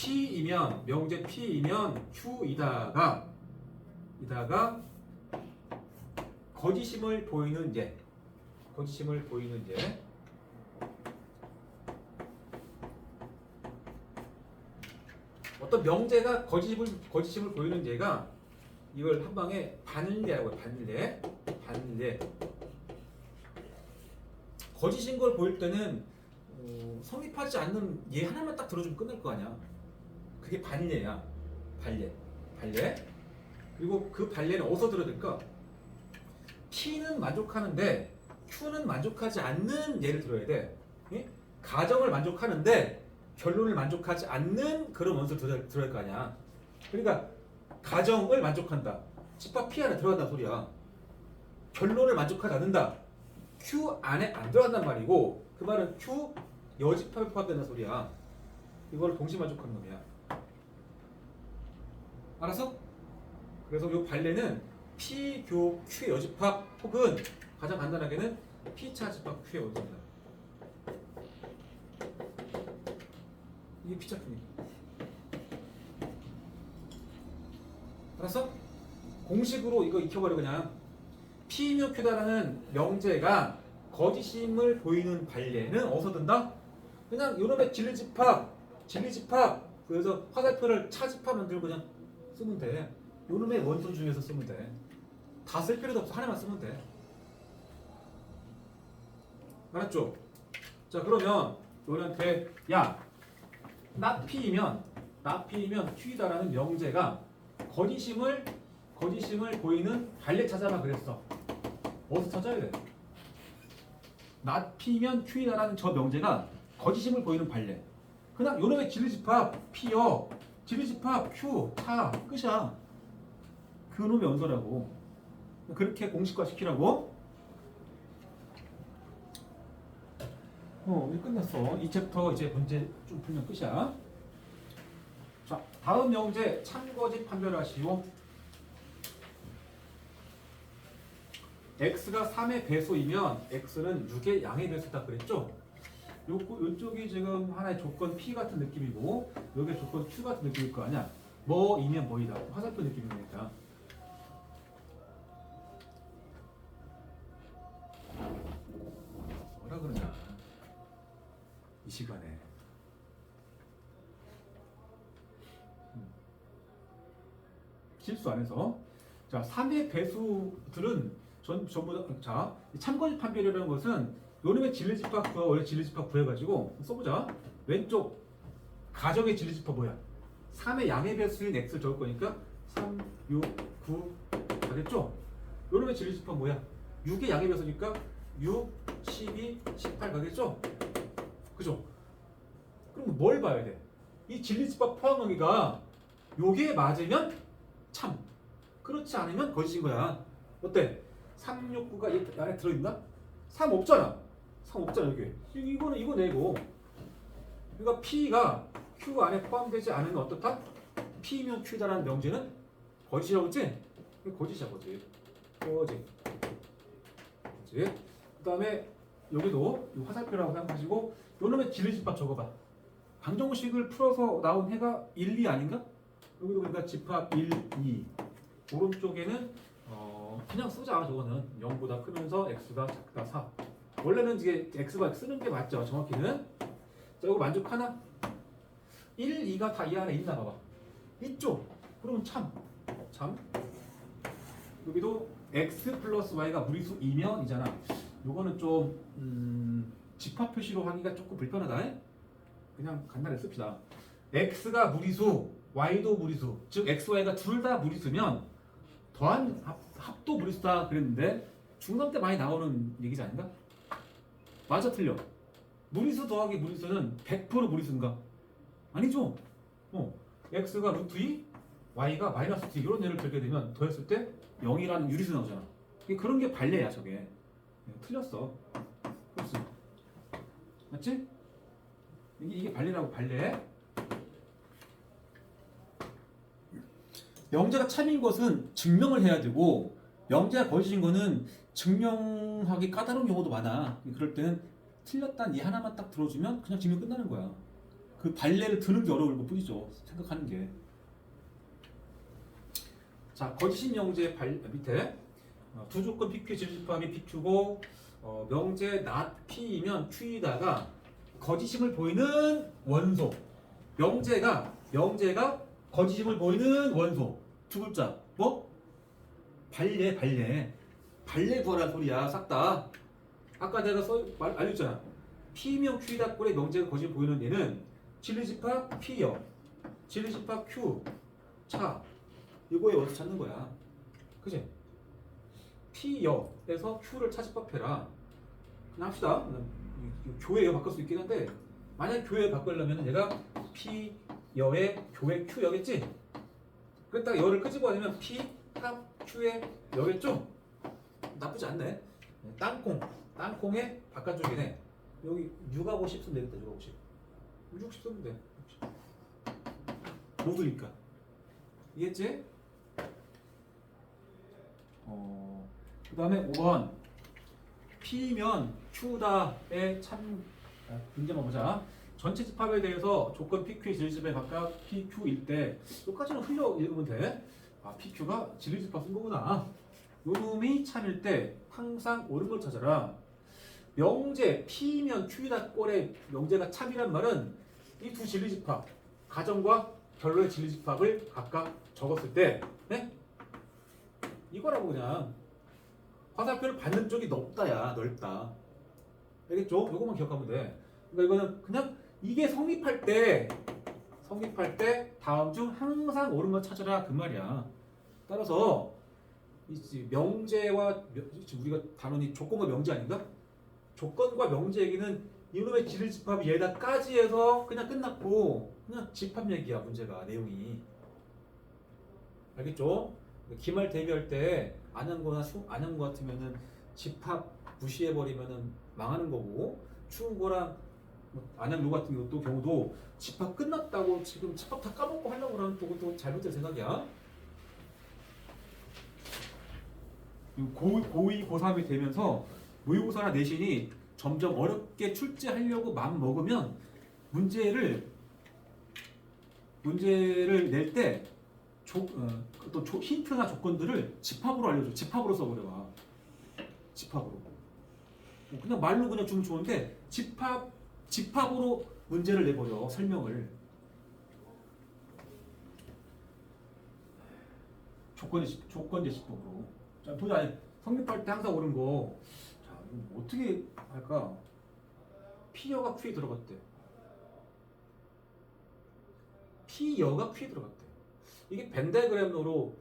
A: P이면 명제 P이면 Q이다가 거짓임을 보이는 예. 거짓임을 보이는 예. 어떤 명제가 거짓임을 보이는 예가 이걸 한 방에 반례라고 해요. 반례. 거짓인 걸 보일 때는 성립하지 않는 예 하나만 딱 들어주면 끝날 거 아니야. 그게 반례야. 반례. 그리고 그 반례는 어디서 들어야 될까? P는 만족하는데 Q는 만족하지 않는 예를 들어야 돼. 예? 가정을 만족하는데 결론을 만족하지 않는 그런 원소를 들어야 할 거 아니야. 그러니까 가정을 만족한다. 집합 P 안에 들어간다는 소리야. 결론을 만족하지 않는다. Q 안에 안 들어간단 말이고 그 말은 Q 여집합에 포함된다는 소리야. 이걸 동시 만족하는 놈이야. 알았어? 그래서 이 반례는 P 교 Q 여집합 혹은 가장 간단하게는 P 차 집합 Q의 원소입니다. 이게 P 차품이야. 알았어? 공식으로 이거 익혀버려 그냥. P이며 Q다라는 명제가 거짓임을 보이는 반례는 어디서 든다? 그냥 요놈의 진리집합 그래서 화살표를 차집합 만들고 그냥 쓰면 돼. 요놈의 원소 중에서 쓰면 돼. 다 쓸 필요도 없어. 하나만 쓰면 돼. 알았죠? 자 그러면 너한테 야 not P이면 Q다라는 명제가 거짓임을 보이는 반례 찾아라 그랬어. 어디서 찾아야 돼? not P면 Q다라는 저 명제가 거짓임을 보이는 반례. 그냥 요놈의 진리집합 P여 진리집합 Q 다 끝이야. 그 놈의 원소라고. 그렇게 공식화 시키라고. 이제 끝났어. 이 챕터 이제 문제 좀 풀면 끝이야. 자, 다음 명제 참거짓 판별하시오. x가 3의 배수이면 x는 6의 양의 배수다 그랬죠? 요쪽이 지금 하나의 조건 P 같은 느낌이고 여기 조건 Q 같은 느낌일 거 아니야? 뭐이면 뭐이다. 화살표 느낌이니까. 뭐라 그러냐? 이 시간에. 실수 안 해서. 자, 3의 배수들은 전부 다, 자, 참거짓 판별이라는 것은 요놈의 진리집합 구하 원래 진리집합 구해가지고 써보자. 왼쪽 가정의 진리집합 뭐야? 3의 양의 배수인 x를 적을 거니까 3, 6, 9 가겠죠? 요놈의 진리집합 뭐야? 6의 양의 배수니까 6, 12, 18 가겠죠? 그죠? 그럼 뭘 봐야 돼? 이 진리집합 포함하기가 요게 맞으면 참, 그렇지 않으면 거짓인 거야. 어때? 3, 6, 9가 이 안에 들어있나? 3 없잖아. 3 없잖아 여기. 이거는 이거 내고. 그러니까 P가 Q 안에 포함되지 않으면 어떻다? P면 Q다라는 명제는 거짓이라고 했지? 거짓이야 거짓. 그 다음에 여기도 이 화살표라고 생각하시고 요놈의 진리집합 적어봐. 방정식을 풀어서 나온 해가 1, 2 아닌가? 여기도 그러니까 집합 1, 2. 오른쪽에는 그냥 쓰자. 저거는 0보다 크면서 x가 작다 4. 원래는 이게 x가 쓰는 게 맞죠. 정확히는. 자, 이거 만족하나? 1, 2가 다 이 안에 있나 봐봐. 있죠? 그러면 참. 여기도 x 플러스 y가 무리수 2면이잖아. 요거는 좀 집합 표시로 하기가 조금 불편하다. 그냥 간단히 씁시다. x가 무리수, y도 무리수. 즉 x, y가 둘 다 무리수면 더한 합도 무리수다 그랬는데 중3 때 많이 나오는 얘기지 아닌가? 맞아 틀려. 무리수 더하기 무리수는 100% 무리수인가? 아니죠. x가 루트 2, y가 마이너스 2 이런 예를 들게 되면 더했을 때 0이라는 유리수 나오잖아. 그런 게 반례야 저게. 틀렸어. 그렇지. 맞지? 이게 반례라고 반례. 명제가 참인 것은 증명을 해야 되고 명제가 거짓인 거는 증명하기 까다로운 경우도 많아. 그럴 때는 틀렸다는 이 하나만 딱 들어주면 그냥 증명 끝나는 거야. 그 발레를 드는 게 어려울 뿐이죠. 생각하는 게. 자, 거짓인 명제 밑에 두 조건 PQ의 질집합이 PQ고 명제 not P이면 Q이다가 거짓임을 보이는 원소. 명제가 거짓임을 보이는 원소. 두 글자. 뭐? 발레 구하라는 소리야. 싹 다. 아까 내가 알려줬잖아. P면 Q이다 꼴의 명제가 거짓임을 보이는 얘는 진리집합 P여. 진리집합 Q. 차. 이거의 원소 찾는 거야. 그지? P여에서 Q를 찾집합해라. 그냥 합시다. 교회여 바꿀 수 있긴 한데 만약 교회 바꾸려면 얘가 P여의 교회 Q여겠지? 그랬다가 여를 끄집어내면 P 합 Q의 여겠죠? 나쁘지 않네. 땅콩의 바깥쪽이네. 여기 6하고 10 쓰면 되겠다. 6하고 10. 60 쓰면 돼. 60. 모두니까. 이해했지? 그 다음에 5번 P면 Q다의 문제만 보자. 전체 집합에 대해서 조건 PQ의 진리집합에 각각 PQ일 때 여기까지는 흘려 읽으면 돼. 아, PQ가 진리집합 쓴 거구나. 요 놈이 참일 때 항상 옳은 걸 찾아라. 명제 P면 Q이다 꼴의 명제가 참이란 말은 이 두 진리집합 가정과 결론의 진리집합을 각각 적었을 때 네? 이거라고 그냥 화살표를 받는 쪽이 넓다. 알겠죠? 이거만 기억하면 돼. 그러니까 이거는 그냥 이게 성립할 때 다음 중 항상 옳은 걸 찾아라 그 말이야. 따라서 이 명제와 지금 우리가 단원이 조건과 명제 아닌가? 조건과 명제 얘기는 이놈의 진리집합이 얘다까지 해서 그냥 끝났고 그냥 집합 얘기야. 문제가 내용이. 알겠죠? 기말 대비할 때 안양고나 안양고 같으면은 집합 무시해버리면은 망하는 거고 추운고랑 안양고 같은 경우도 집합 끝났다고 지금 집합 다 까먹고 하려고 하는 또 잘못된 생각이야. 고2, 고3이 되면서 모의고사나 내신이 점점 어렵게 출제하려고 마음 먹으면 문제를 낼 때 또 힌트나 조건들을 집합으로 알려줘. 집합으로 써버려. 집합으로. 그냥 말로 그냥 주면 좋은데 집합으로 문제를 내버려. 설명을. 조건제시법으로. 자, 보자. 성립할 때 항상 옳은 거. 자, 이거 어떻게 할까? P여가 Q에 들어갔대. P여가 Q에 들어갔대. 이게 벤다이그램으로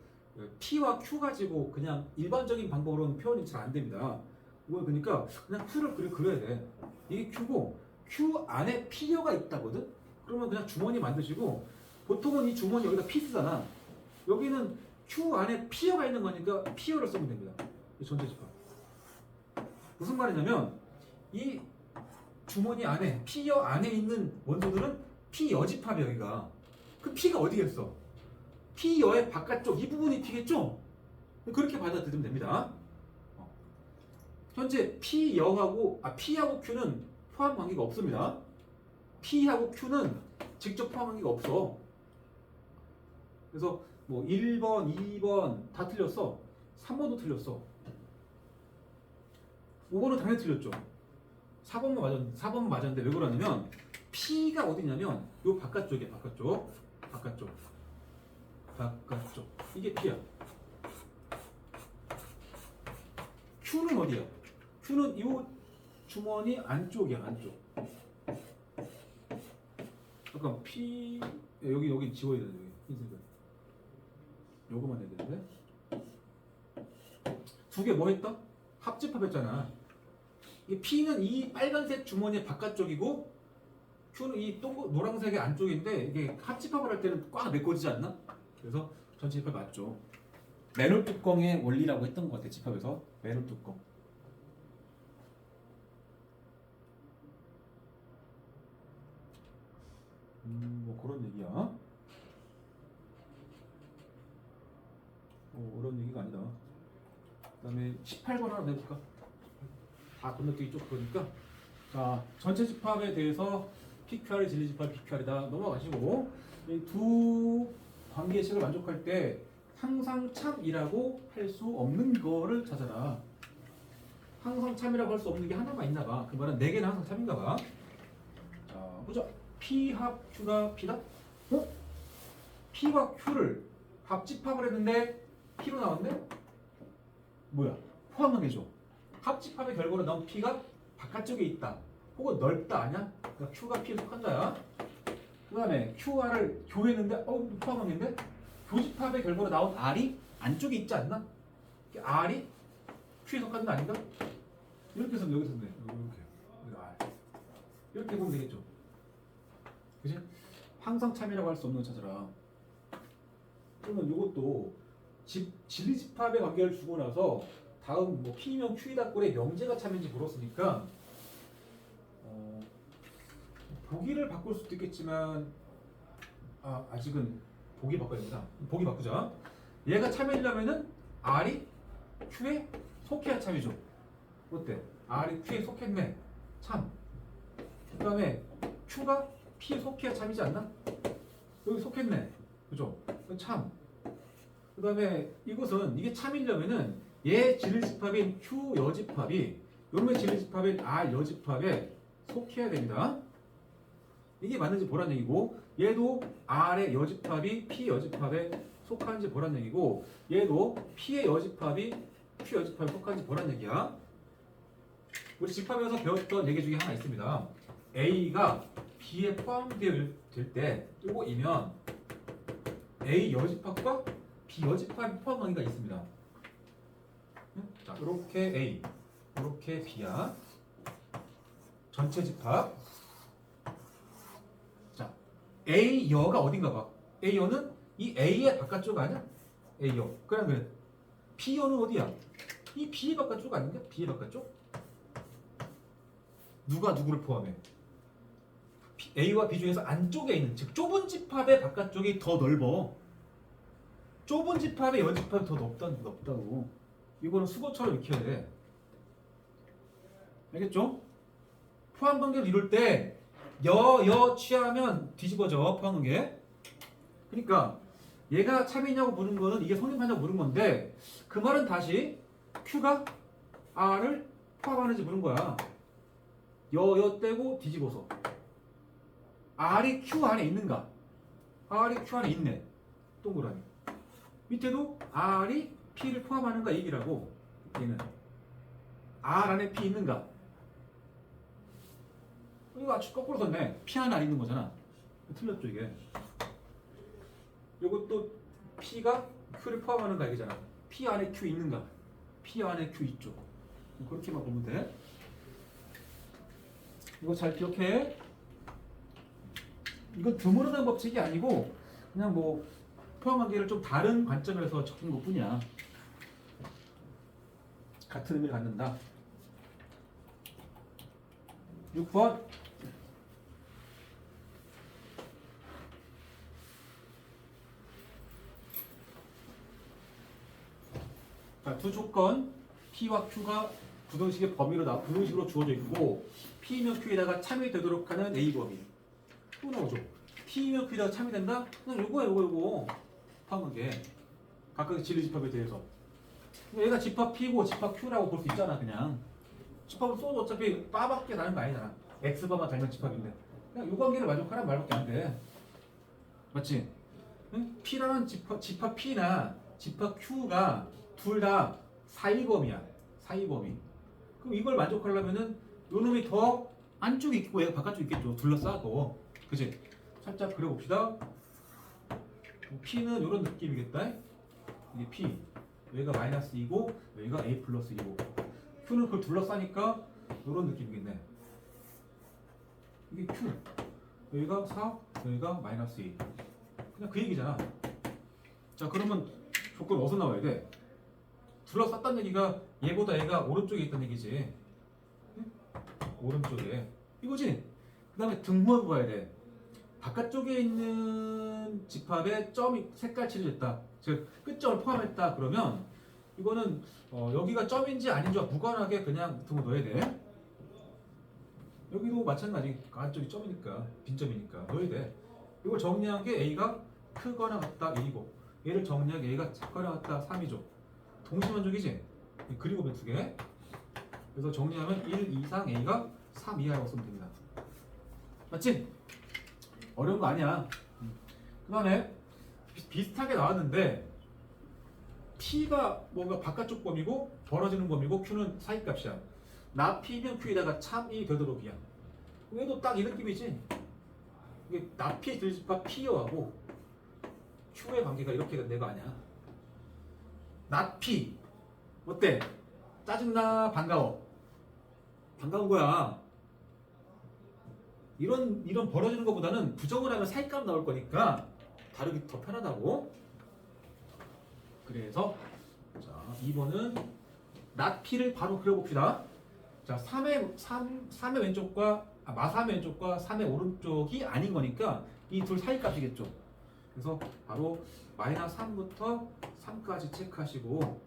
A: P와 Q 가지고 그냥 일반적인 방법으로는 표현이 잘 안 됩니다. 이거 그러니까 그냥 Q를 그려야 돼. 이게 Q고 Q 안에 P여가 있다거든? 그러면 그냥 주머니 만드시고 보통은 이 주머니 여기다 P 쓰잖아. 여기는 Q 안에 P여가 있는 거니까 P여를 쓰면 됩니다. 이 전체집합. 무슨 말이냐면 이 주머니 안에 P여 안에 있는 원소들은 P여집합이 여기가. 그 P가 어디겠어? P여의 바깥쪽 이 부분이 P겠죠? 그렇게 받아들이면 됩니다. 현재 P하고 Q는 포함 관계가 없습니다. P하고 Q는 직접 포함 관계가 없어. 그래서 뭐 1번, 2번 다 틀렸어. 3번도 틀렸어. 5번은 당연히 틀렸죠. 4번 맞았는데 왜 그러냐면 P가 어디냐면 요 바깥쪽이야. 바깥쪽. 이게 P야. Q는 어디야? Q는 요 주머니 안쪽이야. 안쪽. 잠깐 P 여기 지워야 되는데 흰색을. 요거만 해야 되는데. 두 개 뭐 했다? 합집합했잖아. 이 P는 이 빨간색 주머니의 바깥쪽이고 Q는 이 노란색의 안쪽인데 이게 합집합을 할 때는 꽉 메꿔지지 않나? 그래서 전체 집합 맞죠. 맨홀 뚜껑의 원리라고 했던 것 같아. 집합에서 맨홀 뚜껑. 뭐 그런 얘기야. 어려운 얘기가 아니다. 그다음에 18번 하나 내볼까? 다 건너뛰기 쪽 그러니까. 자, 전체 집합에 대해서 PQR이 진리집합 PQR이다. 넘어가시고 이 두 관계식을 만족할 때 항상 참이라고 할 수 없는 거를 찾아라. 항상 참이라고 할 수 없는 게 하나만 있나 봐. 그 말은 4개는 항상 참인가 봐. 자, 보자. P 합 Q가 P다? 어? P와 Q를 합집합을 했는데 P로 나왔네? 뭐야? 포함관계죠. 합집합의 결과로 나온 P가 바깥쪽에 있다. 혹은 넓다 아니야? 그러니까 Q가 P에 속한 자야. 그 다음에 QR을 교했는데 포함관계인데? 교집합의 결과로 나온 R이 안쪽에 있지 않나? R이 Q에 속한 자 아닌가? 이렇게 쓰면 여기서 돼. 이렇게. R. 이렇게 보면 되겠죠. 그치? 항상 참이라고 할 수 없는 거 찾아라. 그러면 이것도 진리집합의 관계를 주고 나서 다음 뭐 P면 Q이다 꼴에 명제가 참인지 물었으니까 보기를 바꿀 수도 있겠지만 아직은 보기 바꿔야 됩니다. 보기 바꾸자. 얘가 참이려면은 R이 Q에 속해야 참이죠. 어때? R이 Q에 속했네. 참. 그 다음에 Q가 P에 속해야 참이지 않나? 여기 속했네. 그죠? 참. 그 다음에 이것은 이게 참이려면은 얘 진리집합인 Q 여집합이 요놈의 진리집합인 R 여집합에 속해야 됩니다. 이게 맞는지 보란 얘기고 얘도 R의 여집합이 P 여집합에 속하는지 보란 얘기고 얘도 P의 여집합이 Q 여집합에 속하는지 보란 얘기야. 우리 집합에서 배웠던 얘기 중에 하나 있습니다. A가 B에 포함될 때 요거이면 A 여집합과 B 여집합 포함관계가 있습니다. 자, 이렇게 A, 이렇게 B야. 전체 집합. 자, A 여가 어딘가 봐. A 여는 이 A의 바깥쪽 아니야? A 여. 그래. B 여는 어디야? 이 B의 바깥쪽 아닌가? B의 바깥쪽? 누가 누구를 포함해? A와 B 중에서 안쪽에 있는, 즉 좁은 집합의 바깥쪽이 더 넓어. 좁은 집합의 여집합이 더 넓다고. 이거는 수거처럼 익혀야 돼. 알겠죠? 포함관계를 이룰 때 여 취하면 뒤집어져. 포함관계. 그러니까 얘가 참이냐고 물은 거는 이게 성립하냐고 물은 건데 그 말은 다시 Q가 R을 포함하는지 물은 거야. 여 떼고 뒤집어서 R이 Q 안에 있는가? R이 Q 안에 있네. 동그라미. 밑에도 R이 P를 포함하는가 얘기라고. 얘는 R 안에 P 있는가? 이거 아주 거꾸로 썼네. P 안에 R 있는 거잖아. 틀렸죠 이게. 이것도 P가 Q를 포함하는가 얘기잖아. P 안에 Q 있는가? P 안에 Q 있죠. 그렇게만 보면 돼. 이거 잘 기억해. 이건 드물어난 법칙이 아니고 그냥 뭐 포함관계를 좀 다른 관점에서 적은 것뿐이야. 같은 의미를 갖는다. 6번. 자, 두 조건 P와 Q가 부등식의 범위로 부등식으로 주어져 있고 P면 Q에다가 참이 되도록 하는 A 범위. 또 나오죠. P면 Q에다가 참이 된다? 그냥 요거 포함관계. 각각의 진리집합에 대해서. 얘가 집합 P고 집합 Q라고 볼 수 있잖아. 그냥 집합을 써도 어차피 바밖에 나는 거 아니잖아. X바만 달면 집합인데 그냥 요 관계를 만족하란 말밖에 안 돼. 맞지? 응? P라는 집합 P나 집합 Q가 둘 다 사이범위야. 사이범위. 그럼 이걸 만족하려면은 요 놈이 더 안쪽에 있고 얘가 바깥쪽에 있겠죠. 둘러싸고. 그치? 살짝 그려봅시다. P는 이런 느낌이겠다. 이게 P. 여기가 마이너스 2고 여기가 A 플러스 2고 Q는 그걸 둘러싸니까 이런 느낌이겠네. 이게 Q. 여기가 4, 여기가 마이너스 2. 그냥 그 얘기잖아. 자, 그러면 조건 어디서 나와야 돼? 둘러쌌다는 얘기가 얘보다 얘가 오른쪽에 있다는 얘기지. 응? 오른쪽에. 이거지? 그 다음에 등호흡 봐야 돼. 바깥쪽에 있는 집합에 점이 색깔 칠해졌다. 즉 끝점을 포함했다. 그러면 이거는 여기가 점인지 아닌지와 무관하게 그냥 등호 넣어야 돼. 여기도 마찬가지. 안쪽이 점이니까 빈점이니까 넣어야 돼. 이걸 정리한 게 a가 크거나 같다 1이고 얘를 정리한 게 a가 작거나 같다 3이죠. 동시만족이지? 그리고 몇 두 개. 그래서 정리하면 1 이상 a가 3 이하라고 쓰면 됩니다. 맞지? 어려운 거 아니야. 그 다음에 비슷하게 나왔는데 P가 뭔가 바깥쪽 범위고 벌어지는 범위고 Q는 사이값이야. 나 P면 Q에다가 참이 되도록이야. 얘도 딱 이 느낌이지. 이게 나 P 들집합 P여하고 Q의 관계가 이렇게 된 데가 아니야. 나 P 어때? 짜증나? 반가워? 반가운 거야. 이런 벌어지는 것보다는 부정을 하면 사이값 나올 거니까 다루기 더 편하다고. 그래서 자 2번은 not P를 바로 그려봅시다. 자 3의 왼쪽과 마3의 왼쪽과 3의 오른쪽이 아닌 거니까 이 둘 사이값이겠죠. 그래서 바로 마이너스 3부터 3까지 체크하시고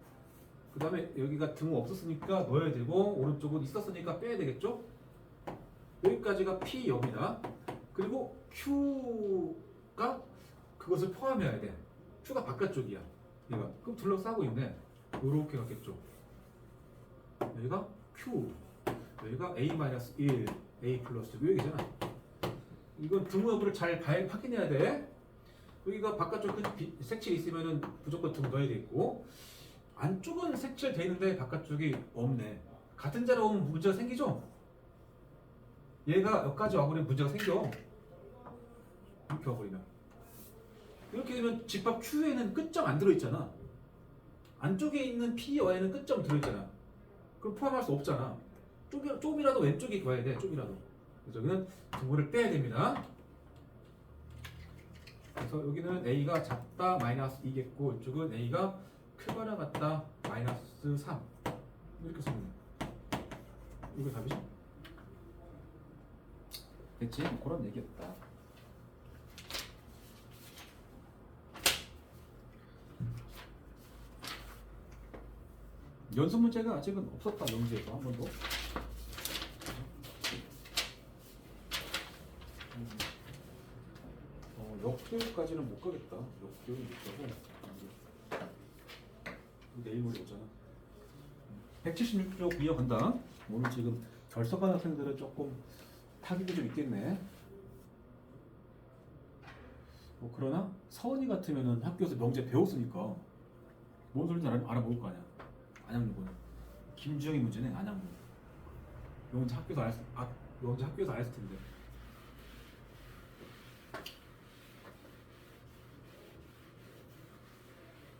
A: 그 다음에 여기가 등호 없었으니까 넣어야 되고 오른쪽은 있었으니까 빼야 되겠죠. 여기까지가 P0이다. 그리고 Q가 그것을 포함해야 돼. Q가 바깥쪽이야. 얘가 그럼 둘러싸고 있네. 이렇게 갔겠죠. 여기가 Q, 여기가 A-1, A 플러스 이 얘기잖아. 이건 등호 여부를 잘 확인해야 돼. 여기가 바깥쪽 색칠이 있으면은 무조건 등 넣어야 되겠고 안쪽은 색칠돼 있는데 바깥쪽이 없네. 같은 자로 오면 문제가 생기죠. 얘가 여기까지 와버리면 문제가 생겨. 이렇게 와버리면 이렇게 되면 집합 Q에는 끝점 안 들어있잖아. 안쪽에 있는 P와에는 끝점 들어있잖아. 그럼 포함할 수 없잖아. 좀이라도 왼쪽에 와야 돼. 좀이라도. 그래서 여기는 등호를 빼야 됩니다. 그래서 여기는 A가 작다 마이너스 2겠고 이쪽은 A가 크거나 같다 마이너스 3 이렇게 쓰면 돼. 이거 답이죠? 됐지? 그런 얘기였다. 연습 문제가 아직은 없었다. 영지에서 한 번도. 역교육까지는 못 가겠다. 역교육 못 가고 내일 모레 오잖아. 176쪽 이어간다. 오늘 지금 결석한 학생들은 조금 타격이 좀 있겠네. 뭐 그러나 서은이 같으면은 학교에서 명제 배웠으니까 뭔 소리인지 알아볼 거 아니야. 안양고는 김주영이 문제네. 안양고 명제 학교에서 명제 학교에서 알았을 텐데.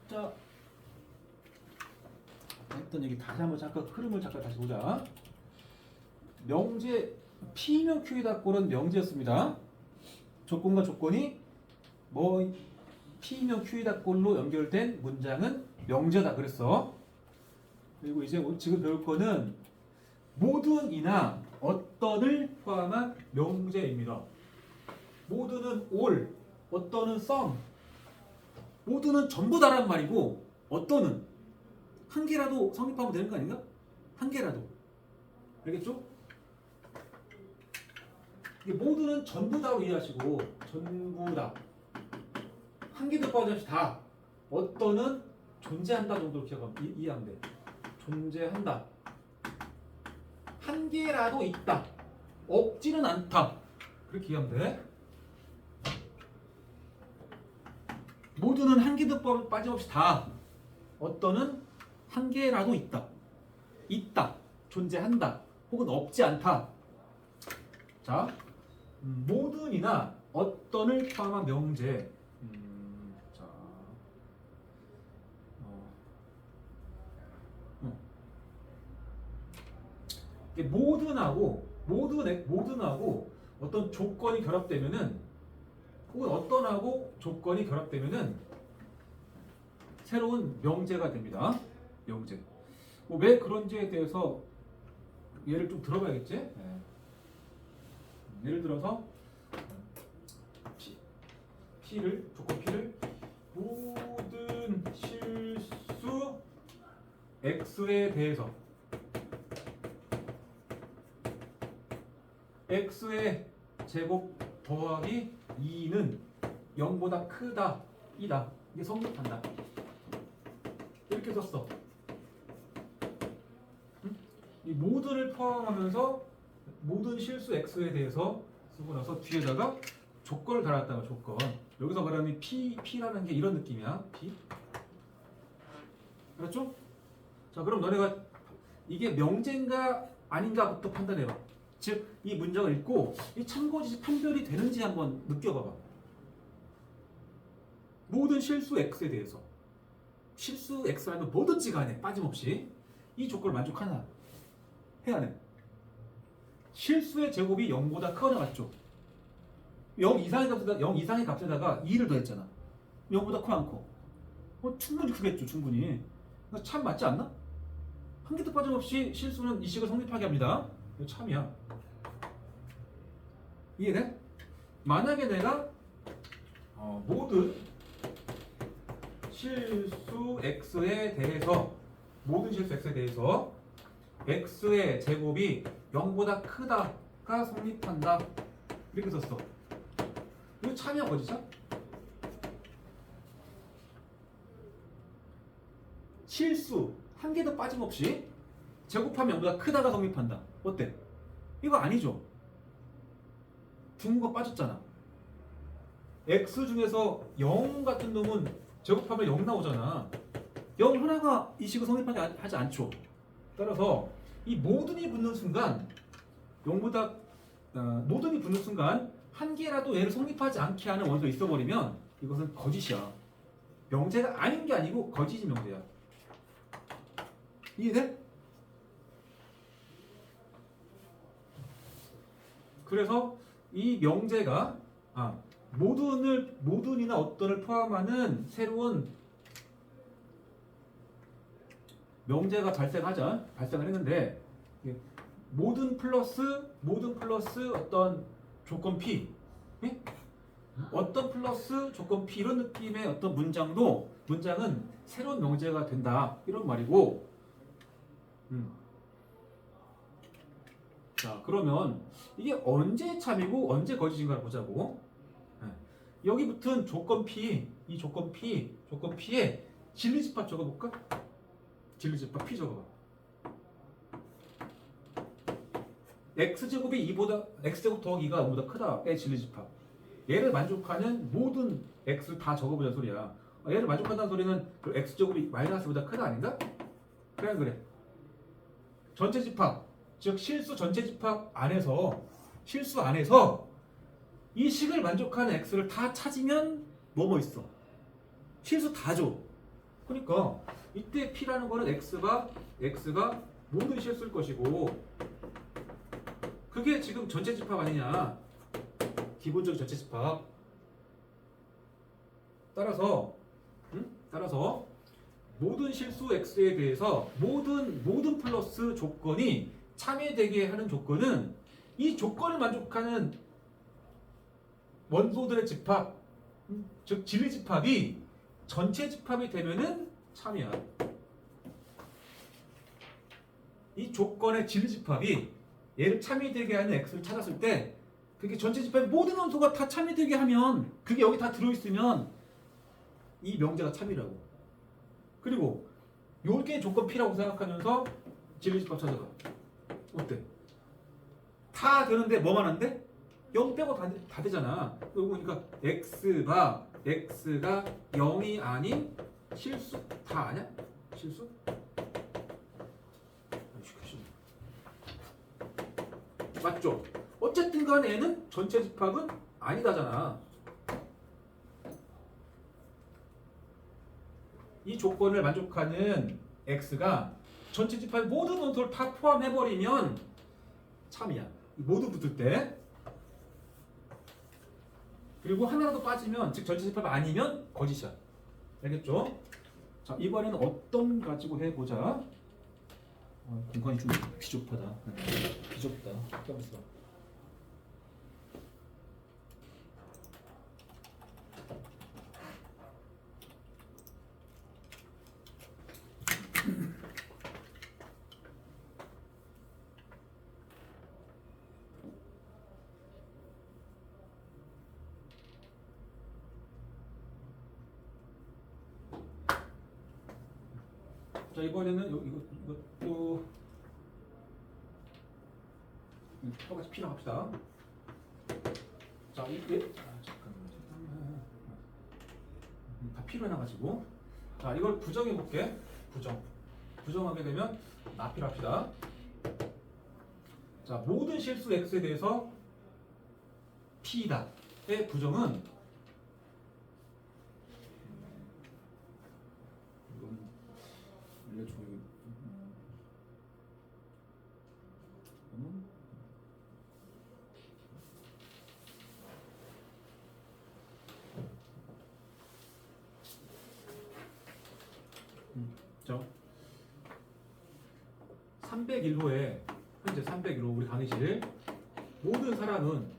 A: 자, 했던 얘기 다시 한번 잠깐 흐름을 잠깐 다시 보자. 명제 P면 Q이다 꼴은 명제였습니다. 조건과 조건이 뭐 P면 Q이다 꼴로 연결된 문장은 명제다 그랬어. 그리고 이제 지금 배울 거는 모든이나 어떤을 포함한 명제입니다. 모든은 all, 어떤은 some. 모두는 전부 다란 말이고 어떤은 한 개라도 성립하면 되는 거 아닌가? 한 개라도. 알겠죠? 이게 모두는 전부 다로 이해하시고 전부 다. 한 개도 빠짐없이 다. 어떤은 존재한다 정도로 이해하면 돼. 존재한다. 한 개라도 있다. 없지는 않다. 그렇게 이해하면 돼. 모두는 한 개도 빠짐없이 다. 어떤은 한 개라도 있다. 있다. 존재한다. 혹은 없지 않다. 자, 모든이나 어떤을 포함한 명제. 자, 이게 모든하고 어떤 조건이 결합되면은 혹은 어떤하고 조건이 결합되면은 새로운 명제가 됩니다. 명제. 뭐 왜 그런지에 대해서 예를 좀 들어봐야겠지? 네. 예를 들어서 조건 P를 모든 실수 X에 대해서 x의 제곱 더하기 2는 0보다 크다 이다. 이게 성립한다. 이렇게 썼어. 응? 이 모든을 포함하면서 모든 실수 x에 대해서 쓰고 나서 뒤에다가 조건을 달았다가 조건. 여기서 말하는 P라는 게 이런 느낌이야. P. 알았죠? 자, 그럼 너네가 이게 명제인가 아닌가부터 판단해봐. 즉, 이 문장을 읽고 이 참고지식 판별이 되는지 한번 느껴봐봐. 모든 실수 x에 대해서 실수 x라면 뭐든지 간에 빠짐없이 이 조건을 만족하나 해야 돼. 실수의 제곱이 0보다 크거나 같죠? 0 이상의 값에다가 2를 더했잖아. 0보다 커 안 커? 충분히 크겠죠. 충분히. 그러니까 참 맞지 않나? 한 개도 빠짐없이 실수는 이 식을 성립하게 합니다. 이거 참이야. 이해돼? 만약에 내가 모든 실수 x에 대해서 모든 실수 x에 대해서 x의 제곱이 0보다 크다가 성립한다 이렇게 썼어. 이거 참이야 거짓이야? 실수 한 개도 빠짐없이 제곱하면 0보다 크다가 성립한다. 어때? 이거 아니죠? 중국어 빠졌잖아. x 중에서 0 같은 놈은 제곱하면 0 나오잖아. 0 하나가 이 식을 성립하지 않죠. 따라서 이 모든이 붙는 순간 0보다 모든이 붙는 순간 한 개라도 얘를 성립하지 않게 하는 원소가 있어버리면 이것은 거짓이야. 명제가 아닌 게 아니고 거짓이 명제야. 이해돼? 그래서 이 명제가 모든이나 어떤을 포함하는 새로운 명제가 발생을 했는데 모든 플러스 어떤 조건 P 어떤 플러스 조건 P 이런 느낌의 어떤 문장은 새로운 명제가 된다 이런 말이고 자 그러면 이게 언제 참이고 언제 거짓인가를 보자고. 여기 붙은 조건 P 이 조건 P에 진리집합 적어볼까? 진리집합 P 적어봐. x제곱 더하기 2가 5보다 크다의 진리집합. 얘를 만족하는 모든 x 다 적어보자는 소리야. 얘를 만족한다는 소리는 그 x제곱이 마이너스보다 크다 아닌가? 그래. 전체 집합, 즉 실수 전체 집합 안에서 이 식을 만족하는 x를 다 찾으면 뭐 있어? 실수 다 줘. 그러니까 이때 p라는 거는 x가 모든 실수일 것이고 그게 지금 전체 집합 아니냐? 기본적인 전체 집합. 따라서 모든 실수 x에 대해서 모든 플러스 조건이 참여되게 하는 조건은 이 조건을 만족하는 원소들의 집합, 즉 진리 집합이 전체 집합이 되면은 참이야. 이 조건의 진리 집합이 얘를 참여되게 하는 x를 찾았을 때 그게 전체 집합의 모든 원소가 다 참여되게 하면 그게 여기 다 들어있으면 이 명제가 참이라고. 그리고 요게 조건 P라고 생각하면서 진리 집합 찾아가. 어때? 다 되는데 뭐만 안 돼? 0 빼고 다 되잖아. 그러니까 x가 0이 아닌 실수 다 아냐? 실수? 맞죠? 어쨌든 간에 얘는 전체 집합은 아니다잖아. 이 조건을 만족하는 x가 전체 집합의 모든 원소를 다 포함해버리면 참이야. 모두 붙을 때. 그리고 하나라도 빠지면 즉 전체 집합 아니면 거짓이야. 알겠죠? 자 이번에는 어떤 가지고 해보자. 공간이 좀 비좁하다. 비좁다. 껴봤어. 자 이번에는 이것도 똑같이 필요합시다. 자 이게 잠깐만 다 필요해 가지고 자 이걸 부정해 볼게. 부정하게 되면 나필합시다. 자 모든 실수 x에 대해서 p다의 부정은 이건 알려주고 자 301호에 현재 301호 우리 강의실 모든 사람은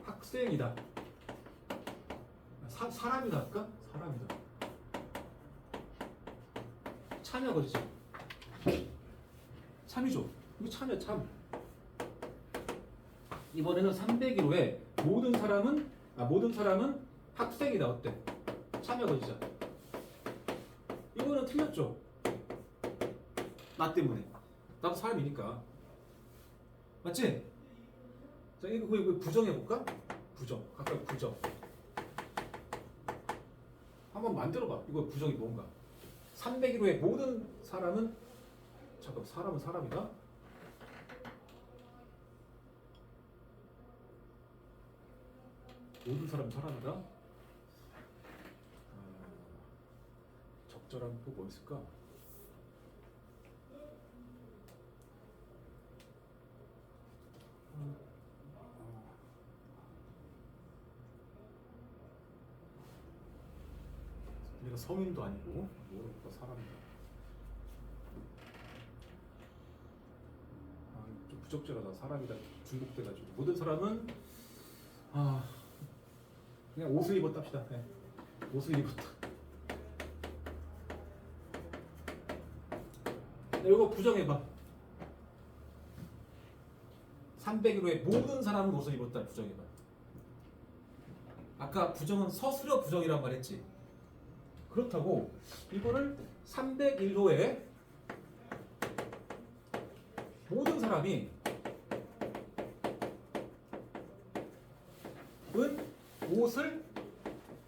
A: 학생이다. 사람이다 할까? 사람이다. 참여 거지죠. 참이죠. 이거 참이야 참. 이번에는 301호에 모든 사람은 학생이다. 어때? 참여 거지죠. 이거는 틀렸죠. 나 때문에. 나도 사람이니까. 맞지? 자, 이거 부정해볼까? 각각 부정. 한번 만들어봐. 이거 부정이 뭔가. 301호의 모든 사람은 사람은 사람이다? 모든 사람은 사람이다? 적절한 또 뭐 있을까? 얘가 성인도 아니고 뭐가 사람이다. 좀 부적절하다. 사람이다 중복돼가지고 모든 사람은 그냥 옷을 입었다 합시다. 네. 옷을 입었다. 이거 부정해봐. 301호에 모든 사람은 옷을 입었다. 부정해봐. 아까 부정은 서술어 부정이란 말했지. 그렇다고 이거를 301호에 모든 사람이 옷을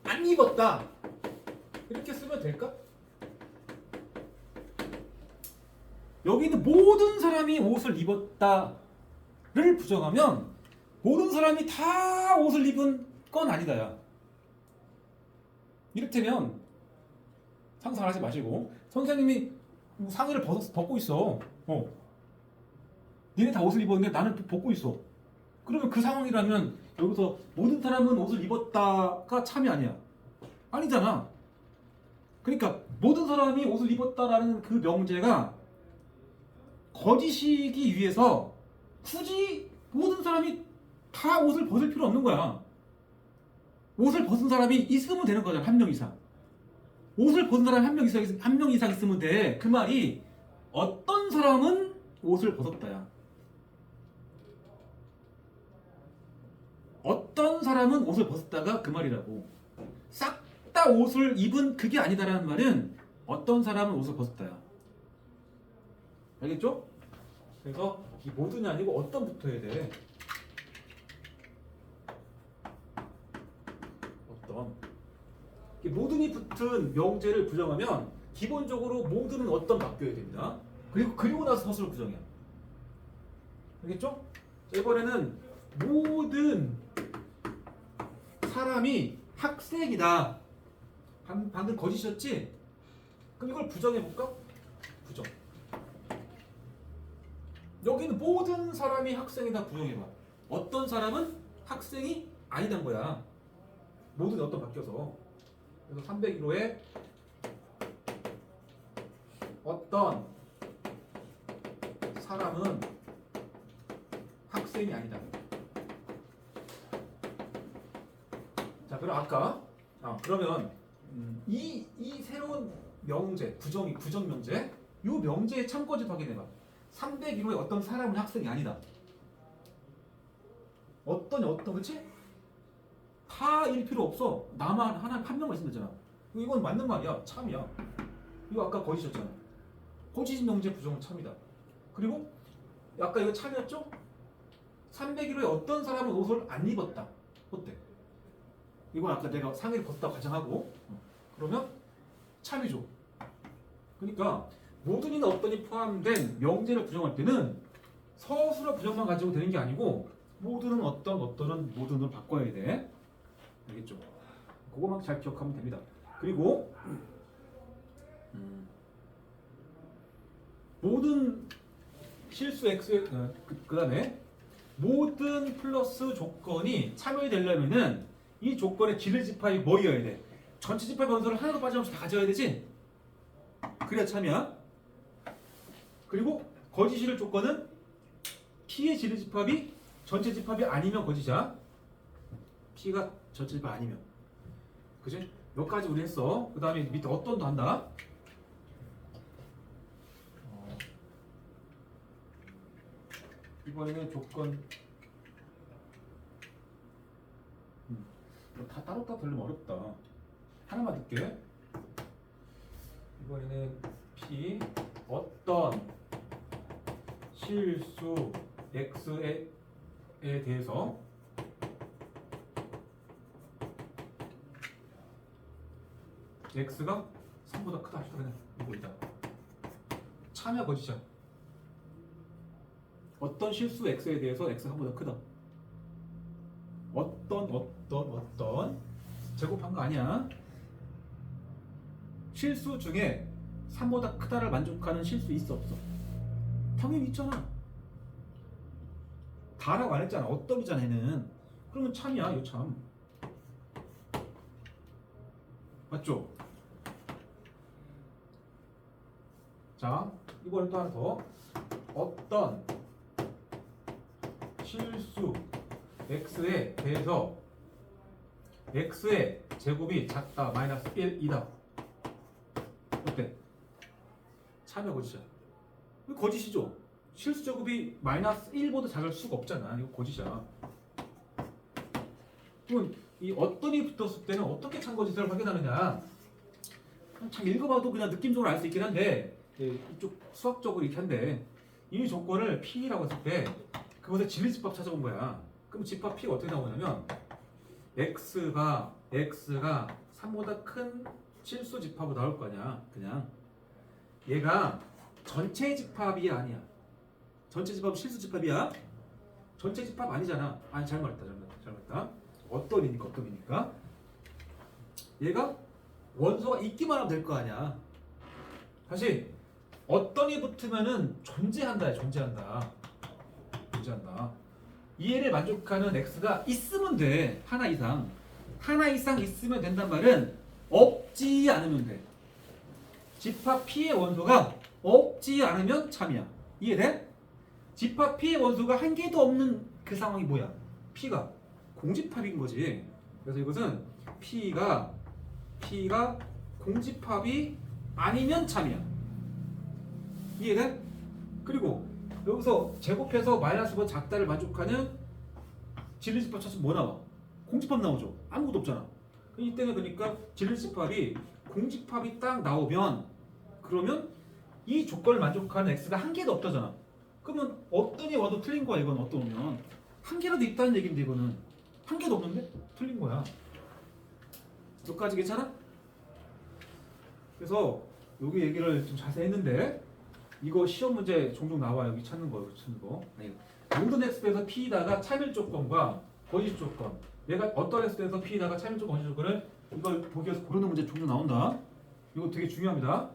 A: 안 입었다. 이렇게 쓰면 될까? 여기는 모든 사람이 옷을 입었다를 부정하면 모든 사람이 다 옷을 입은 건 아니다야. 이를테면 상상하지 마시고 선생님이 상의를 벗고 있어. 니네 다 옷을 입었는데 나는 벗고 있어. 그러면 그 상황이라면 여기서 모든 사람은 옷을 입었다가 참이 아니야. 아니잖아. 그러니까 모든 사람이 옷을 입었다라는 그 명제가 거짓이기 위해서 굳이 모든 사람이 다 옷을 벗을 필요 없는 거야. 옷을 벗은 사람이 있으면 되는 거잖아. 한 명 이상. 옷을 벗은 사람이 한 명 이상 있으면 돼. 그 말이 어떤 사람은 옷을 벗었다야. 어떤 사람은 옷을 벗었다가 그 말이라고. 싹 다 옷을 입은 그게 아니다라는 말은 어떤 사람은 옷을 벗었다야. 알겠죠? 그래서 이 모든이 아니고 어떤 붙어야 돼. 어떤. 모든이 붙은 명제를 부정하면 기본적으로 모든은 어떤 바뀌어야 됩니다. 그리고 나서 서술 부정이야. 알겠죠? 자, 이번에는 모든 사람이 학생이다. 방금 거짓이었지? 그럼 이걸 부정해볼까? 부정. 여기는 모든 사람이 학생이다. 부정해봐. 어떤 사람은 학생이 아니단 거야. 모든 어떤 바뀌어서. 그래서 301호에 어떤 사람은 학생이 아니다. 자, 그럼 아까 그러면 이 새로운 명제, 부정 명제, 이 명제의 참고집 확인해봐. 301호에 어떤 사람은 학생이 아니다. 어떤 그치? 다일 필요 없어. 나만 한 명만 있으면 되잖아. 이건 맞는 말이야. 참이야. 이거 아까 거짓이었잖아. 거짓 명제 부정은 참이다. 그리고 아까 이거 참이었죠? 301호에 어떤 사람은 옷을 안 입었다. 어때? 이건 아까 내가 상의를 벗다 가정하고 그러면 참이죠. 그러니까 모든이나 어떤이 포함된 명제를 부정할 때는 서술어 부정만 가지고 되는 게 아니고 모든은 어떤은 모든으로 바꿔야 돼. 알겠죠? 그거만 잘 기억하면 됩니다. 그리고 모든 실수 X의 그다음에 모든 플러스 조건이 참여되려면은 이 조건의 지를 집합이 뭐여야 돼? 전체 집합 변수를 하나도 빠짐없이 다 가져야 되지? 그래야 참이야. 그리고 거짓이를 조건은 P의 지를 집합이 전체 집합이 아니면 거짓이야. P가 전체 집합 아니면. 그지? 여기까지 우리 했어. 그 다음에 밑에 어떤도 한다. 이번에는 조건 다 따로따로 들으면 어렵다. 하나만 듣게. 이번에는 P 어떤 실수 X에 대해서 X가 3보다 크다 합시다. 그냥 이거 있다. 참여 거짓이야. 어떤 실수 X에 대해서 X가 3보다 크다. 어떤 제곱한 거 아니야. 실수 중에 3보다 크다를 만족하는 실수 있어 없어? 당연히 있잖아. 다라고 안 했잖아. 어떤이잖아 얘는. 그러면 참이야. 이거 참. 맞죠? 자, 이번엔 또 하나 더. 어떤 실수 X에 대해서 X의 제곱이 작다 마이너스 1이다. 어때? 참여 거짓이야. 이거 거짓이죠? 실수 제곱이 마이너스 1보다 작을 수가 없잖아. 이거 거짓이야. 그럼 이 어떤이 붙었을 때는 어떻게 참 거짓을 확인하느냐? 참 읽어봐도 그냥 느낌적으로 알 수 있긴 한데 이쪽 수학적으로 이렇게 한데 이 조건을 P라고 했을 때 그것의 진리집합 찾아본 거야. 그럼 집합 P가 어떻게 나오냐면 X가 3보다 큰 실수 집합으로 나올 거 아니야. 그냥 얘가 전체 집합이 아니야. 전체 집합은 실수 집합이야. 전체 집합 아니잖아. 아니 잘못했다. 어떤이니까 얘가 원소가 있기만 하면 될 거 아니야. 다시 어떤이 붙으면은 존재한다. 이해를 만족하는 X가 있으면 돼. 하나 이상 있으면 된단 말은 없지 않으면 돼. 집합 P의 원소가 없지 않으면 참이야. 이해돼? 집합 P의 원소가 한 개도 없는 그 상황이 뭐야? P가 공집합인 거지. 그래서 이것은 P가 공집합이 아니면 참이야. 이해돼? 그리고 여기서 제곱해서 마이너스보다 작다를 만족하는 진리집합 찾으면 뭐 나와? 공집합 나오죠. 아무것도 없잖아. 이때는 그러니까 진리집합이 공집합이 딱 나오면 그러면 이 조건을 만족하는 X가 한 개도 없다잖아. 그러면 어떤이 와도 틀린 거야. 이건 어떤 오면 한 개라도 있다는 얘기인데 이거는 한 개도 없는데 틀린 거야. 여기까지 괜찮아? 그래서 여기 얘기를 좀 자세히 했는데 이거 시험 문제 종종 나와. 여기 찾는 거. 아니, 모든 X에서 P다가 참일 조건과 거짓 조건. 내가 어떤 X에서 P다가 참일 조건, 거짓 조건을 이걸 보기 위해서 고르는 문제 종종 나온다. 이거 되게 중요합니다.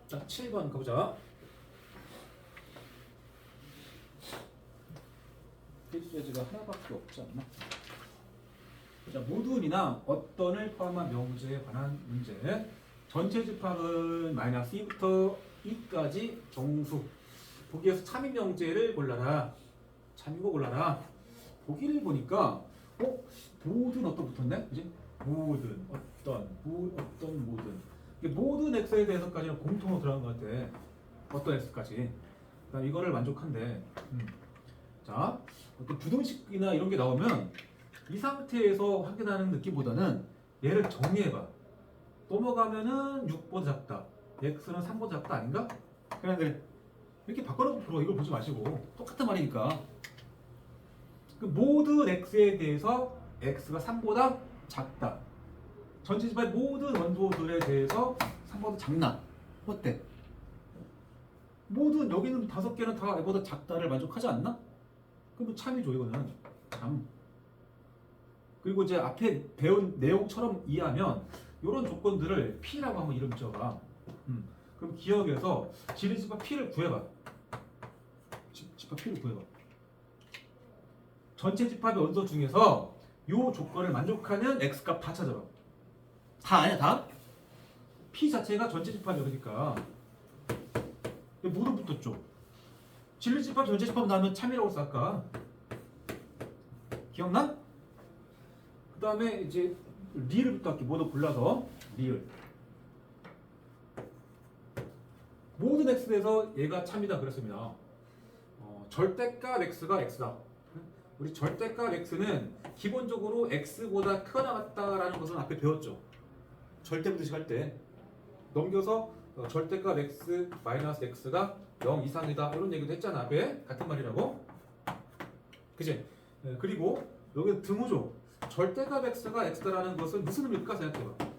A: 자, 7번 가보자. 필수예제가 하나밖에 없지 않나? 자, 모든이나 어떤을 포함한 명제에 관한 문제. 전체 집합은 마이너스 2부터 2까지 정수. 보기에서 참인 명제를 골라라. 참이고 골라라. 보기를 보니까 모든 어떤 붙었네? 그지? 모든 어떤 모든. 이게 모든 X에 대해서까지는 공통으로 들어간 것 같아. 어떤 x까지. 그다음 이거를 만족한대. 자, 어떤 부등식이나 이런 게 나오면 이 상태에서 확인하는 느낌보다는 얘를 정리해봐. 넘어가면은 6보다 작다. x는 3보다 작다 아닌가? 그래. 이렇게 바꿔놓고 풀어. 이걸 보지 마시고 똑같은 말이니까. 그 모든 x에 대해서 x가 3보다 작다. 전체 집합의 모든 원소들에 대해서 3보다 작나? 어때? 모든 여기는 5개는 다 얘보다 작다를 만족하지 않나? 그럼 참이죠 이거는. 참. 그리고 이제 앞에 배운 내용처럼 이해하면 이런 조건들을 P라고 한번 이름 지어봐. 그럼 기억에서 지리집합 P를 구해봐. 집합 P를 구해봐. 전체 집합의 원소 중에서 이 조건을 만족하는 X값 다 찾아봐. 다 아니야 다? P 자체가 전체 집합이야 그러니까. 모두 붙었죠. 진리집합 전체 집합 나오면 참이라고 써 아까. 기억나? 그 다음에 이제 리을부터 할게. 모두 골라서 리을. 모든 x에서 얘가 참이다 그랬습니다. 절대값 x가 x다. 우리 절대값 x는 기본적으로 x보다 크거나 같다라는 것은 앞에 배웠죠. 절대부등식 할 때. 넘겨서 절대값 x 마이너스 x가 0 이상이다 이런 얘기도 했잖아. 앞에 같은 말이라고. 그치? 그리고 여기 등호죠. 절대값 x가 x다라는 것은 무슨 의미일까 생각해봐.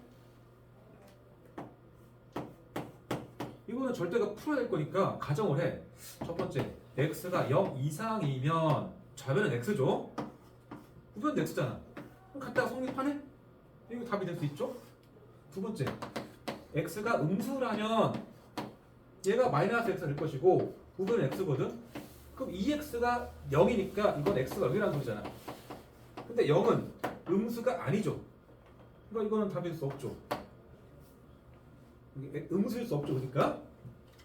A: 이거는 절대값 풀어야 될 거니까 가정을 해. 첫 번째, x가 0 이상이면 좌변은 x죠. 우변은 x잖아. 그럼 갖다가 성립하네? 이거 답이 될 수 있죠? 두 번째, x가 음수라면 얘가 마이너스 x가 될 것이고 우변은 x거든? 그럼 2x가 0이니까 이건 x가 0이라는 소리잖아. 근데 0은 음수가 아니죠. 그러니까 이거는 답이 될 수 없죠. 음수일 수 없죠. 그러니까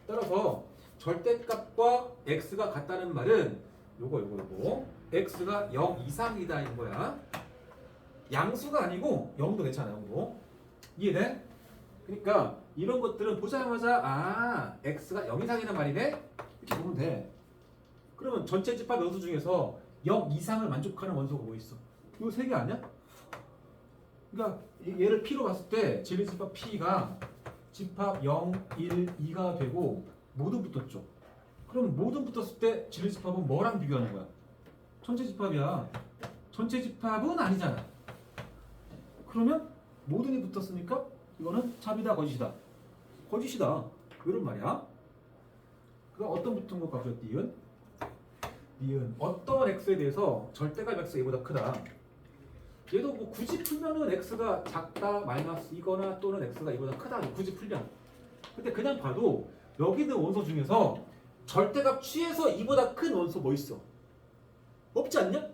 A: 따라서 절대값과 x가 같다는 말은 요거 x가 0 이상이다 인 거야. 양수가 아니고 0도 괜찮아. 0도 이해돼? 그러니까 이런 것들은 보자마자 x가 0 이상이란 말이네? 이렇게 보면 돼. 그러면 전체 집합 원소 중에서 0 이상을 만족하는 원소가 뭐 있어? 이거 3개 아니야? 그러니까 얘를 P로 봤을 때 진리집합 P가 집합 0, 1, 2가 되고 모두 붙었죠. 그럼 모두 붙었을 때 진리집합은 뭐랑 비교하는 거야? 전체 집합이야. 전체 집합은 아니잖아. 그러면 모든이 붙었으니까 이거는 참이다 거짓이다. 거짓이다. 이런 말이야. 그럼 어떤 붙은 거 가져? 니은 어떤 x에 대해서 절대값 x가 얘보다 크다. 얘도 뭐 굳이 풀면은 x가 작다 마이너스 이거나 또는 x가 이보다 크다 굳이 풀면. 근데 그냥 봐도 여기 있는 원소 중에서 절대값 취해서 이보다 큰 원소 뭐 있어? 없지 않냐?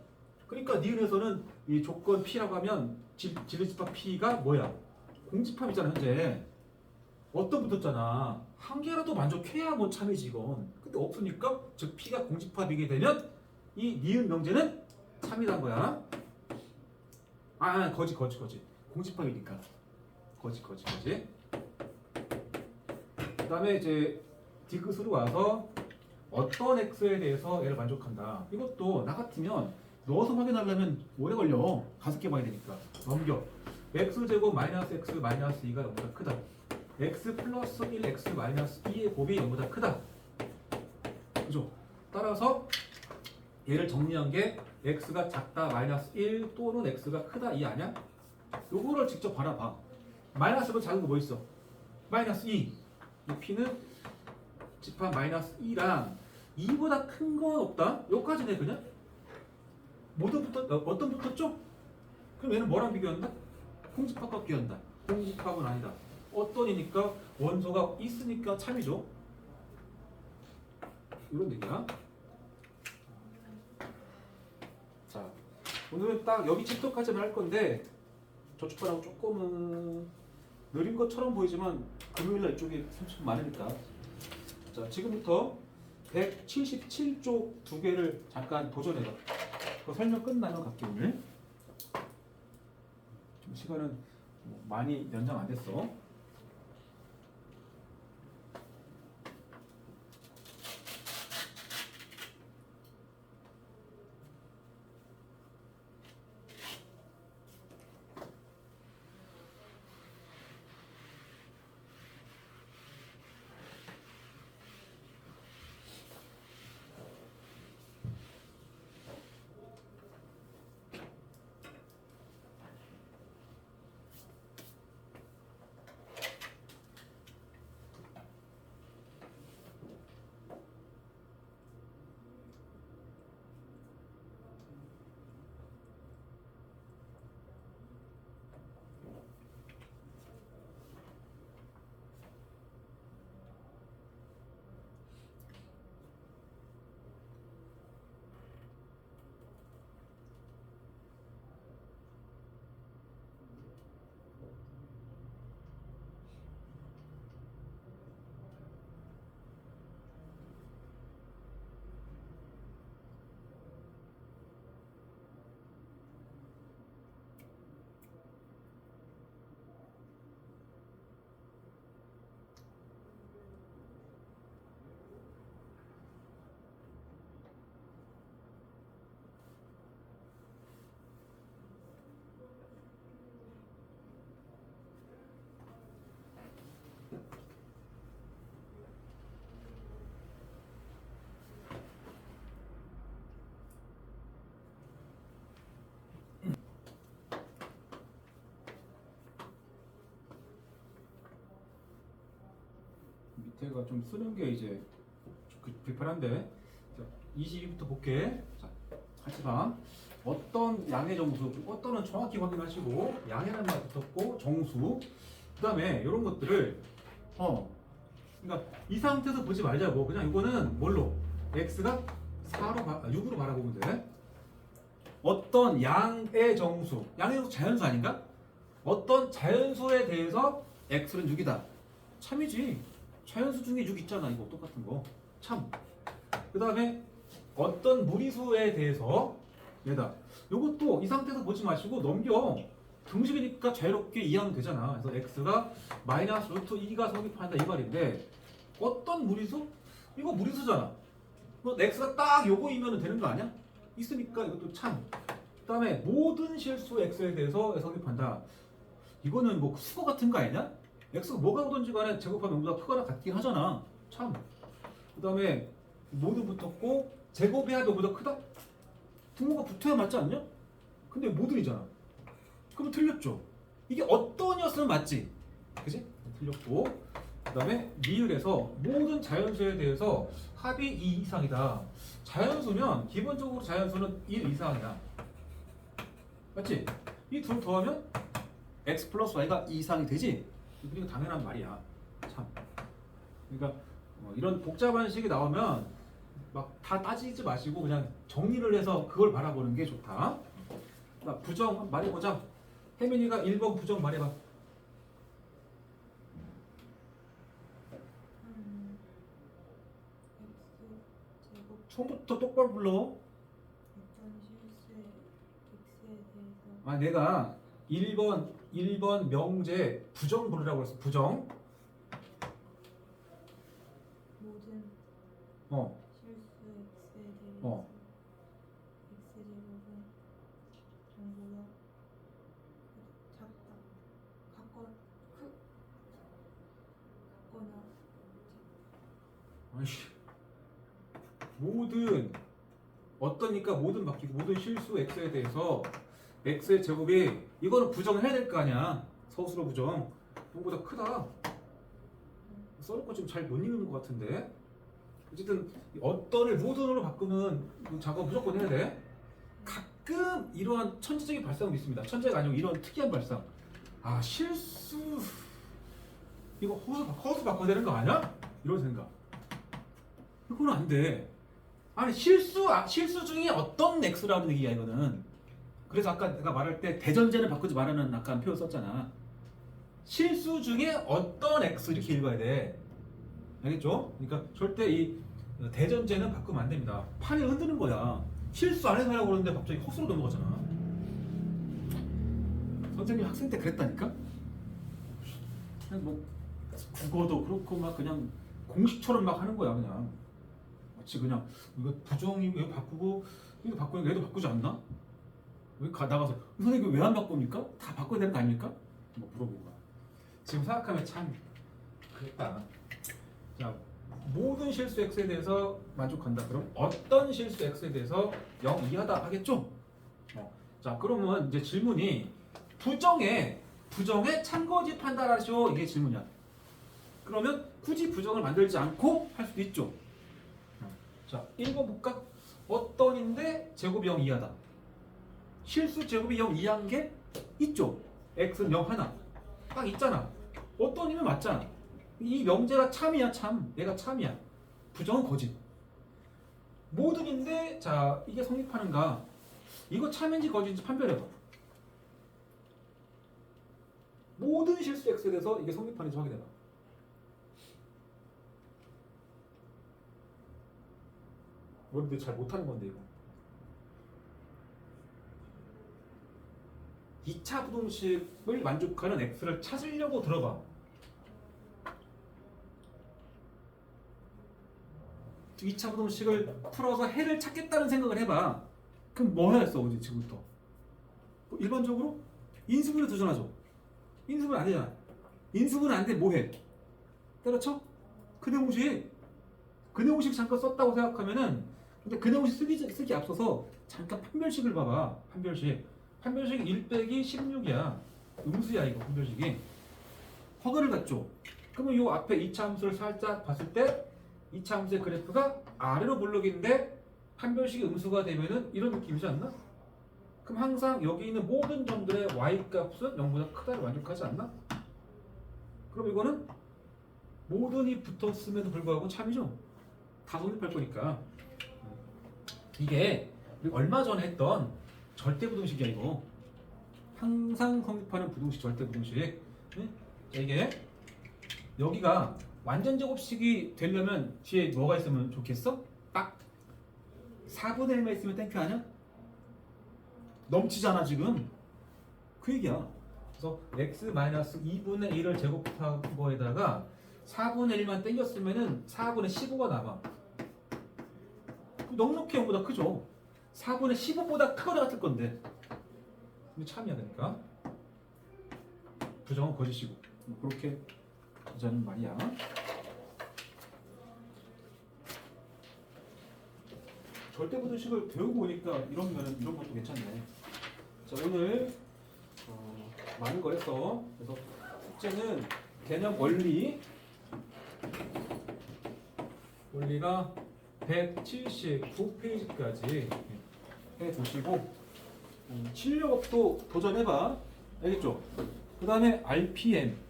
A: 그러니까 니은에서는 이 조건 P라고 하면 진리집합 P가 뭐야? 공집합이잖아 현재. 어떤 붙었잖아. 한 개라도 만족해야 뭐 참이지 이건. 근데 없으니까 즉 P가 공집합이게 되면 이 니은 명제는 참이란 거야. 거지. 공집합이니까. 거지. 그 다음에 이제 디귿으로 와서 어떤 x에 대해서 얘를 만족한다. 이것도 나 같으면 넣어서 확인하려면 오래 걸려. 5개 봐야 되니까. 넘겨. x제곱 마이너스 x 마이너스 2가 0보다 크다. x 플러스 1 x 마이너스 2의 곱이 0보다 크다. 그죠? 따라서 얘를 정리한 게 x가 작다 마이너스 1 또는 x가 크다 이 아니야? 요거를 직접 바라봐. 마이너스로 작은 거 뭐 있어? 마이너스 2. 이 p는 집합 마이너스 2랑 2보다 큰 건 없다? 여기까지네 그냥? 모두 어떤 붙었죠? 그럼 얘는 뭐랑 비교한다? 공집합과 비교한다. 공집합은 아니다. 어떤이니까 원소가 있으니까 참이죠. 이런 얘기야. 자, 오늘은 딱 여기 챕터까지만 할 건데 저축반하고 조금은 느린 것처럼 보이지만 금요일날 이쪽에 30분 많으니까. 자, 지금부터 177쪽 2개를 잠깐 도전해봐. 그 설명 끝나면 갈게 오늘. 좀 시간은 많이 연장 안 됐어. 밑에가 좀 쓰는 게 이제 불편한데. 자, 22부터 볼게. 자, 같이 봐. 어떤 양의 정수, 어떤은 정확히 확인하시고 양이라는 말 붙었고 정수. 그다음에 이런 것들을 그러니까 이 상태에서 보지 말자고. 그냥 이거는 뭘로? x가 6으로 바라보면 돼. 어떤 양의 정수, 양의 정수 자연수 아닌가? 어떤 자연수에 대해서 x는 6이다. 참이지. 자연수 중에 6 있잖아. 이거 똑같은 거. 참. 그 다음에 어떤 무리수에 대해서 얘다. 요것도 이 상태에서 보지 마시고 넘겨. 등식이니까 자유롭게 이해하면 되잖아. 그래서 x가 마이너스 루트 2가 성립한다 이 말인데 어떤 무리수? 이거 무리수잖아. 뭐 x가 딱 요거이면 되는 거 아니야? 있으니까 이것도 참. 그 다음에 모든 실수 x에 대해서 성립한다. 이거는 뭐 수거 같은 거 아니냐? x가 뭐가 오든지 간에 제곱하면 0보다 크거나 같긴 하잖아. 참. 그 다음에 모두 붙었고 제곱해야 0보다 크다? 등호가 붙어야 맞지 않냐? 근데 모든이잖아. 그럼 틀렸죠. 이게 어떤이었으면 맞지? 그지? 틀렸고. 그 다음에 미을에서 모든 자연수에 대해서 합이 2 이상이다. 자연수면 기본적으로 자연수는 1 이상이야. 맞지? 이 둘 더하면 x 플러스 y가 2 이상이 되지? 이거 당연한 말이야. 참. 그러니까 이런 복잡한 식이 나오면 막 다 따지지 마시고 그냥 정리를 해서 그걸 바라보는 게 좋다. 나 부정 말해보자. 혜민이가 1번 부정 말해봐.
C: X제곱
A: 처음부터 똑바로 불러.
C: 어떤 실수의 X에 대해서
A: 아 내가 1번 명제 부정 부르라고 했어. 부정.
C: 모든
A: 어.
C: 실수 X에 대해서
A: 어.
C: X제곱은 정보가 작다 같거나
A: 아이씨. 모든 어떠니까 모든 바뀌고 모든 실수 x에 대해서 x의 제곱이 이거는 부정을 해야 될 거 아니야. 서술어 부정. 이거보다 크다. 써놓고 좀 잘 못 읽는 것 같은데. 어쨌든 어떤을 모든으로 바꾸는 그 작업 무조건 해야 돼. 가끔 이러한 천재적인 발상도 있습니다. 천재가 아니고 이런 특이한 발상. 아 실수 이거 허수 바꿔야 되는 거 아니야? 이런 생각. 이거는 안 돼. 아니 실수 중에 어떤 x라는 얘기야 이거는. 그래서 아까 내가 말할 때 대전제는 바꾸지 말라는 아까 표현 썼잖아. 실수 중에 어떤 x 이렇게 읽어야 돼. 알겠죠? 그러니까 절대 이 대전제는 바꾸면 안 됩니다. 판을 흔드는 거야. 실수 안 해서 하려고 그러는데 갑자기 헛수로 넘어가잖아. 선생님 학생 때 그랬다니까? 그냥 뭐 국어도 그렇고 막 그냥 공식처럼 막 하는 거야 그냥. 마치 그냥 이거 부정이 왜 바꾸고 이거 바꾸니까 얘도 바꾸지 않나? 왜 나가서 선생님 왜 안 바꿉니까? 다 바꿔야 되는 거 아닙니까? 뭐 물어보고. 지금 생각하면 참 그랬다. 자, 모든 실수 x에 대해서 만족한다. 그럼 어떤 실수 x에 대해서 0 이하다 하겠죠? 자, 그러면 이제 질문이 부정에 참거짓한다라쇼 이게 질문이야. 그러면 굳이 부정을 만들지 않고 할 수도 있죠. 자, 1번 볼까? 어떤인데 제곱이 0 이하다. 실수 제곱이 0 이하인 게 있죠. x는 0 하나. 딱 있잖아. 어떤이면 맞잖아. 이 명제가 참이야 참. 얘가 참이야. 부정은 거짓. 모든인데 자 이게 성립하는가? 이거 참인지 거짓인지 판별해봐. 모든 실수 x에 대해서 이게 성립하는지 확인해봐. 우리들 잘 못하는 건데 이거. 2차 부동식을 만족하는 x를 찾으려고 들어봐. 2차 부동식을 풀어서 해를 찾겠다는 생각을 해봐. 그럼 뭐 해야겠어 어제 지금부터? 일반적으로 인수분해 도전하죠. 인수분해 안 되잖아. 인수분해 안 돼 뭐해? 때려쳐? 근해공식 잠깐 썼다고 생각하면은 근데 근해공식 쓰기 앞서서 잠깐 판별식을 봐봐. 판별식 1 빼기 16이야. 음수야 이거 판별식이. 허가를 갖죠. 그러면 이 앞에 2차 함수를 살짝 봤을 때 2차 함수의 그래프가 아래로 몰록인데 판별식이 음수가 되면은 이런 느낌이지 않나? 그럼 항상 여기 있는 모든 점들의 y 값은 0보다 크다를 만족하지 않나? 그럼 이거는 모든이 붙었음에도 불구하고 참이죠? 다 성립할 거니까. 이게 우리 얼마 전에 했던 절대부등식이야 이거. 항상 성립하는 부등식, 절대부등식. 네? 자, 이게 여기가 완전 제곱식이 되려면 뒤에 뭐가 있으면 좋겠어? 딱 4분의 1만 있으면 땡큐 아니야? 넘치잖아 지금. 그 얘기야. 그래서 x-2분의 1을 제곱한 거에다가 4분의 1만 땡겼으면은 4분의 15가 남아. 넉넉히 0보다 크죠. 4분의 15보다 크거나 같을 건데. 근데 참이야 그러니까. 부정은 거짓이고. 그렇게 하자는 말이야. 절대부등식을 배우고 오니까 이런 것도 괜찮네. 자 오늘 많은 걸 했어. 그래서 숙제는 개념 원리가 179페이지까지 해두시고 실력업도 도전해봐. 알겠죠? 그 다음에 RPM은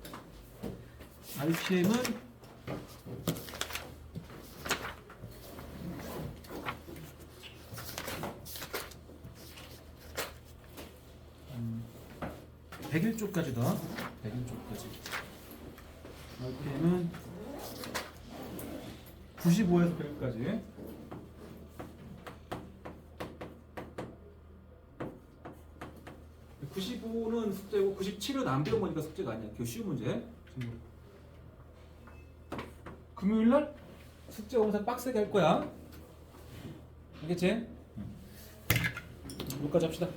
A: 101쪽까지다. 101쪽까지. RPM은 95에서 100까지. 그 95는 숙제고 97은 안 배운 거니까 숙제가 아니야. 그 쉬운 문제. 금요일날 숙제 오면서 빡세게 할 거야. 알겠지? 여기까지 합시다.